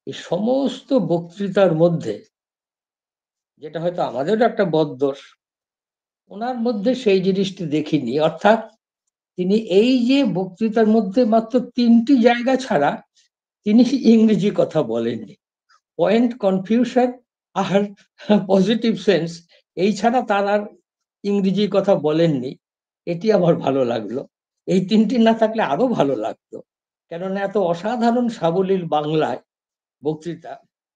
এই সমস্ত বক্তৃতার মধ্যে, যেটা হয়তো আমাদেরও একটা বদদোষ, ওনার মধ্যে সেই জিনিসটি দেখিনি। অর্থাৎ তিনি এই যে বক্তৃতার মধ্যে মাত্র 3টি জায়গা ছাড়া তিনি ইংরেজি কথা বলেননি। পয়েন্ট, কনফিউশন আর পজিটিভ সেন্স, এই ছাড়া তার আর ইংরেজি কথা বলেননি। এটি আমার ভালো লাগলো। এই 3টি না থাকলে আরো ভালো লাগতো, কেননা এত অসাধারণ সাবলীল বাংলায় বক্তৃতা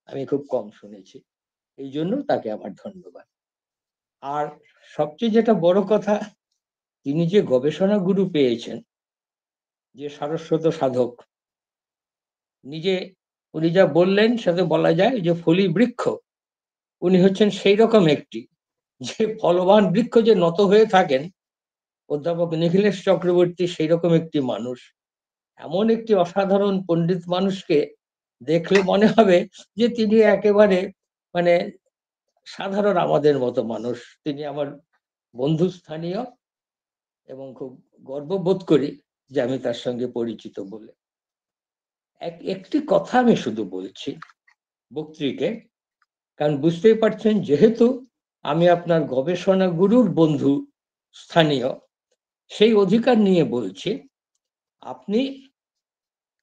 আমি খুব কম শুনেছি। এই জন্য তাকে আমার ধন্যবাদ। আর সবচেয়ে যেটা বড় কথা, তিনি যে গবেষণা গুরু পেয়েছেন, যে সারস্বত সাধক, নিজে উনি যা বললেন সাথে বলা যায় যে ফলি বৃক্ষ, উনি হচ্ছেন সেই রকম একটি, যে ফলবান বৃক্ষ যে নত হয়ে থাকেন, অধ্যাপক নিখিলেশ চক্রবর্তী সেই রকম একটি মানুষ। এমন একটি অসাধারণ পণ্ডিত মানুষকে দেখলে মনে হবে যে তিনি একেবারে মানে সাধারণ আমাদের মতো মানুষ। তিনি আমার বন্ধুস্থানীয় এবং খুব গর্ববোধ করি যে আমি তার সঙ্গে পরিচিত বলে। একটি কথা আমি শুধু বলছি বক্তৃকে, কারণ বুঝতেই পারছেন যেহেতু আমি আপনার গবেষণা গুরুর বন্ধু স্থানীয়, সেই অধিকার নিয়ে বলছি। আপনি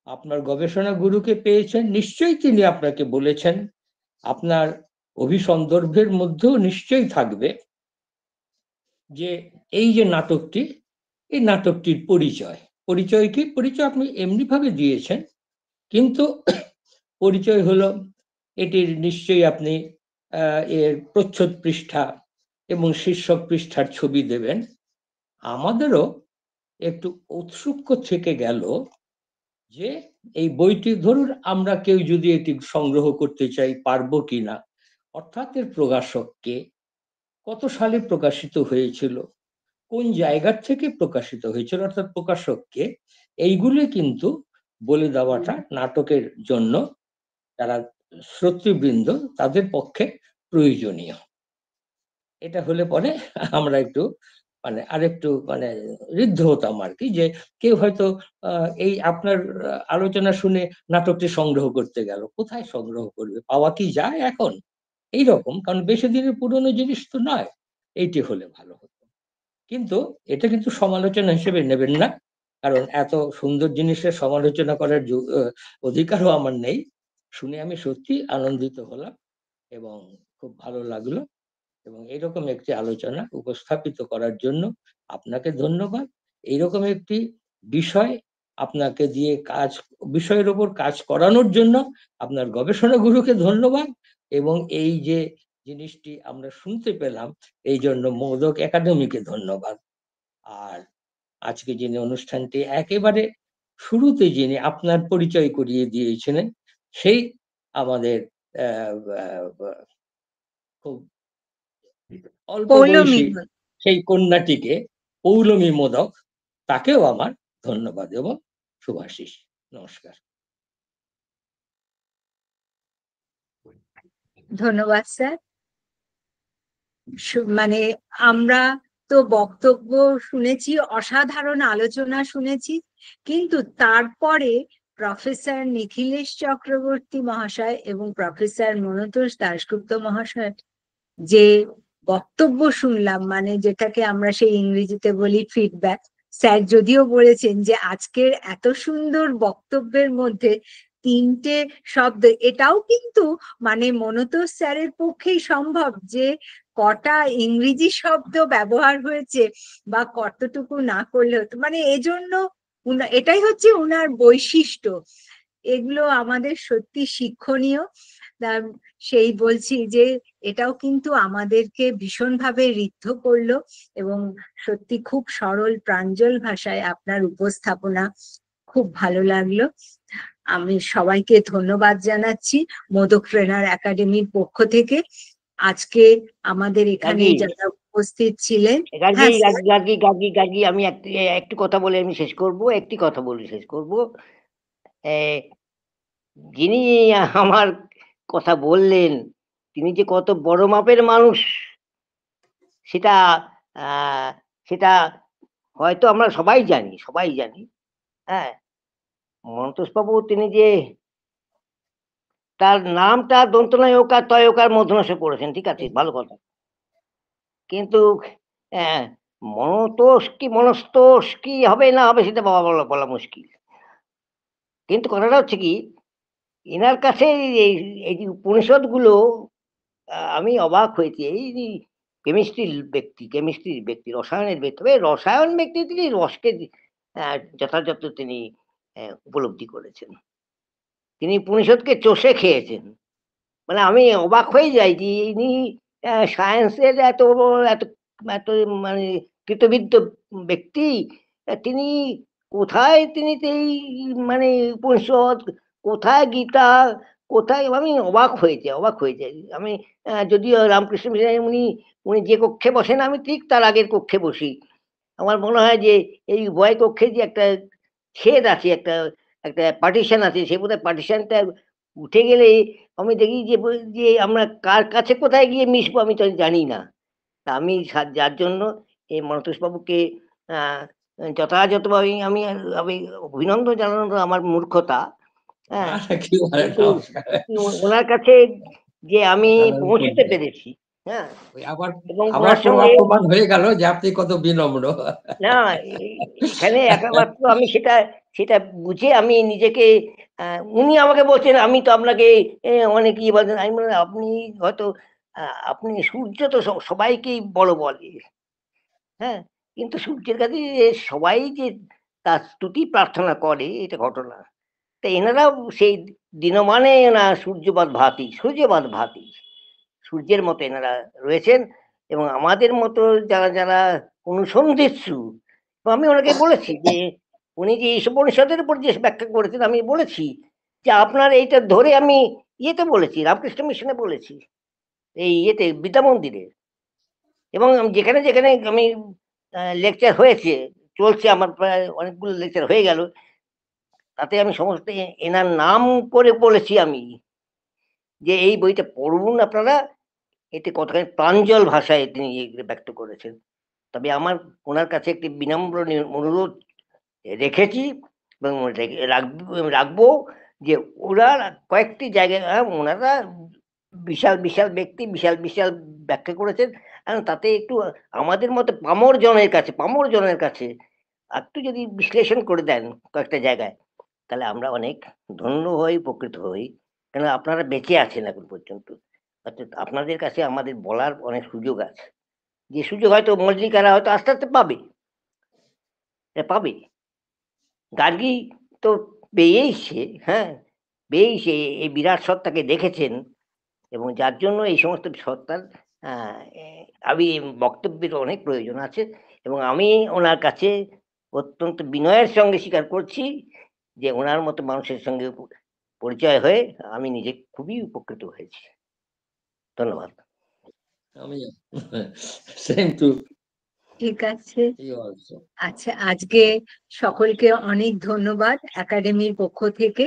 আপনার গবেষণা গুরুকে পেয়েছেন, নিশ্চয়ই তিনি আপনাকে বলেছেন, আপনার অভিসন্দর্ভের মধ্যেও নিশ্চয়ই থাকবে যে এই যে নাটকটি, এই নাটকটির পরিচয় কি? পরিচয় আপনি এমনি ভাবে দিয়েছেন, কিন্তু পরিচয় হলো এটির নিশ্চয়ই আপনি এর প্রচ্ছদ পৃষ্ঠা এবং শীর্ষক পৃষ্ঠার ছবি দেবেন। আমাদেরও একটু ঔৎসুক্য থেকে গেল যে এই বইটি ধরুন আমরা কেউ যদি এটি সংগ্রহ করতে চাই, পারবো কিনা, অর্থাৎ এর প্রকাশক কে, কত সালে প্রকাশিত হয়েছিল, কোন জায়গার থেকে প্রকাশিত হয়েছিল, অর্থাৎ প্রকাশককে, এইগুলো কিন্তু বলে দেওয়াটা নাটকের জন্য যারা শ্রোতৃবৃন্দ তাদের পক্ষে প্রয়োজনীয়। এটা হলে পরে আমরা একটু আরেকটু ঋদ্ধ হতাম আর কি, যে কেউ হয়তো এই আপনার আলোচনা শুনে নাটকটি সংগ্রহ করতে গেল, কোথায় সংগ্রহ করবে, পাওয়া কি যায় এখন এইরকম, কারণ বেশি দিনের পুরনো জিনিস তো নয়। এইটি হলে ভালো হতো। কিন্তু এটা কিন্তু সমালোচনা হিসেবে নেবেন না, কারণ এত সুন্দর জিনিসের সমালোচনা করার অধিকারও আমার নেই। শুনে আমি সত্যি আনন্দিত হলাম এবং খুব ভালো লাগলো, এবং এইরকম একটি আলোচনা উপস্থাপিত করার জন্য আপনাকে ধন্যবাদ। এইরকম একটি বিষয় আপনাকে দিয়ে বিষয়ের উপর কাজ করানোর জন্য আপনার গবেষণা গুরুকে ধন্যবাদ, এবং এই যে জিনিসটি আমরা শুনতে পেলাম এই জন্য মোদক একাডেমিকে ধন্যবাদ। আর আজকে যিনি অনুষ্ঠানটি একেবারে শুরুতে যিনি আপনার পরিচয় করিয়ে দিয়েছিলেন, সেই আমাদের খুব অল্প বয়সী সেই কন্যাটিকে, পৌলমী মোদক, তাকেও আমার ধন্যবাদ এবং শুভাশিস। নমস্কার। ধন্যবাদ স্যার। মানে আমরা তো বক্তব্য শুনেছি, অসাধারণ আলোচনা শুনেছি, কিন্তু তারপরে প্রফেসর নিখিলেশ চক্রবর্তী মহাশয় এবং প্রফেসর মনতোষ দাশগুপ্ত মহাশয় যে বক্তব্য শুনলাম, মানে যেটাকে আমরা সেই ইংরেজিতে বলি ফিডব্যাক, স্যার যদিও বলেছেন যে আজকের এত সুন্দর বক্তব্যের মধ্যে 3টে শব্দ, এটাও কিন্তু মানে মনতোষ স্যারের পক্ষেই সম্ভব যে কটা ইংরেজি শব্দ ব্যবহার হয়েছে বা কতটুকু না করলে হতো, মানে এজন্য এটাই হচ্ছে উনার বৈশিষ্ট্য। এগুলো আমাদের সত্যি শিক্ষণীয়। সেই বলছি যে এটাও কিন্তু আমাদেরকে ভীষণভাবে ঋদ্ধ করলো, এবং সত্যি খুব সরল প্রাঞ্জল ভাষায় আপনার উপস্থাপনা খুব ভালো লাগলো। আমি সবাইকে ধন্যবাদ জানাচ্ছি মোদক ট্রেনার একাডেমির পক্ষ থেকে। আজকে আমাদের এখানে যারা উপস্থিত ছিলেন, আমি একটু কথা বলে আমি শেষ করব, একটি কথা বলে শেষ করব। যিনি আমার কথা বললেন তিনি যে কত বড় মাপের মানুষ সেটা আহ, সেটা হয়তো আমরা সবাই জানি। হ্যাঁ, মন্তোষবাবু তিনি যে তার নামটা দন্তনায় ওকার তয়কার মধ্যনস্য করেছেন, ঠিক আছে, ভালো কথা। কিন্তু মনতোষ কি মনস্তোষ কি হবে না হবে সেটা বলা বলা মুশকিল। কিন্তু কথাটা হচ্ছে কি, এনার কাছে এই এই যে উপনিষদগুলো আমি অবাক হয়েছি। এই যে কেমিস্ট্রির ব্যক্তি, রসায়নের ব্যক্তি, তবে রসায়ন ব্যক্তি তিনি রসকে যথাযথ তিনি উপলব্ধি করেছেন। তিনি উপনিষদকে চষে খেয়েছেন। মানে আমি অবাক হয়ে যাই যে ইনি সায়েন্সের এত এত এত মানে কৃতবিদ্য ব্যক্তি, তিনি কোথায় তিনি এই মানে উপনিষদ, কোথায় গীতা, কোথায়, আমি অবাক হয়ে যাই। আমি যদিও রামকৃষ্ণ মিশনে উনি উনি যে কক্ষে বসেন আমি ঠিক তার আগের কক্ষে বসি। আমার মনে হয় যে এই উভয় কক্ষে যে একটা ছেদ আছে, একটা একটা পার্টিশন আছে, সে বোধহয় পার্টিশনটা উঠে গেলে আমি দেখি যে যে আমরা কার কাছে কোথায় গিয়ে মিশবো আমি তো জানি না। তা আমি যার জন্য এই মনতোষবাবুকে আহ, যথাযথভাবে আমি আমি অভিনন্দন জানানো আমার মূর্খতা। হ্যাঁ, কি বলে, কিন্তু নমস্কার। ওনার কাছে যে আমি জানার পৌঁছতে জন্য। পেরেছি, হ্যাঁ, ওই আবার এবং আবার ওনার সঙ্গে প্রমাণ হয়ে গেল যে আপনি কত বিনম্র। না, এখানে একমাত্র আমি সেটা সেটা বুঝে আমি নিজেকে উনি আমাকে বলছেন আমি তো আপনাকে অনেক ইয়ে বলছেন, আমি বললাম আপনি হয়তো আপনি সূর্য তো সবাইকেই বড় বলে, হ্যাঁ, কিন্তু সূর্যের কাছে যে সবাই যে তার স্তুতি প্রার্থনা করে এটা ঘটনা। তা এনারাও সেই দিনমানে না সূর্যবাদ ভাতি সূর্যের মতো এনারা রয়েছেন। এবং আমাদের মতো যারা যারা অনুসন্ধিৎসু, আমি ওনাকে বলেছি যে উনি যে এই উপনিষদের উপর যে ব্যাখ্যা করেছেন আমি বলেছি যে আপনার এইটা ধরে আমি ইয়েতে বলেছি, রামকৃষ্ণ মিশনে বলেছি, এই ইয়েতে বিদ্যা মন্দিরে, এবং যেখানে যেখানে আমি লেকচার হয়েছে, চলছে আমার প্রায় অনেকগুলো লেকচার হয়ে গেল, তাতে আমি সমস্ত এনার নাম করে বলেছি আমি যে এই বইটা পড়ুন আপনারা, এতে কতখানি প্রাঞ্জল ভাষায় তিনি এগুলো ব্যক্ত করেছেন। তবে আমার ওনার কাছে একটি বিনম্র অনুরোধ রেখেছি এবং রাখবো যে ওনার কয়েকটি জায়গায় ওনারা বিশাল বিশাল ব্যক্তি, বিশাল বিশাল ব্যাখ্যা করেছেন, তাতে একটু আমাদের মতো পামর জনের কাছে একটু যদি বিশ্লেষণ করে দেন কয়েকটা জায়গায়, তাহলে আমরা অনেক ধন্য হই, উপকৃত হই। কেন আপনারা বেঁচে আছেন এখন পর্যন্ত, অর্থাৎ আপনাদের কাছে আমাদের বলার অনেক সুযোগ আছে, যে সুযোগ হয়তো মল্লিকারা হয়তো আস্তে আস্তে পাবে, পাবে। গার্গী তো পেয়েইছে, হ্যাঁ, পেয়েইছে, এই বিরাট সত্তাকে দেখেছেন, এবং যার জন্য এই সমস্ত সত্তার আমি বক্তব্যের অনেক প্রয়োজন আছে। এবং আমি ওনার কাছে অত্যন্ত বিনয়ের সঙ্গে স্বীকার করছি যে ওনার মতো মানুষের সঙ্গে পরিচয় হয়ে আমি নিজে খুবই উপকৃত হয়েছি। ধন্যবাদ। আমি সেম টু ঠিক আছে। You also. আচ্ছা, আজকে সকলকে অনেক ধন্যবাদ একাডেমির পক্ষ থেকে।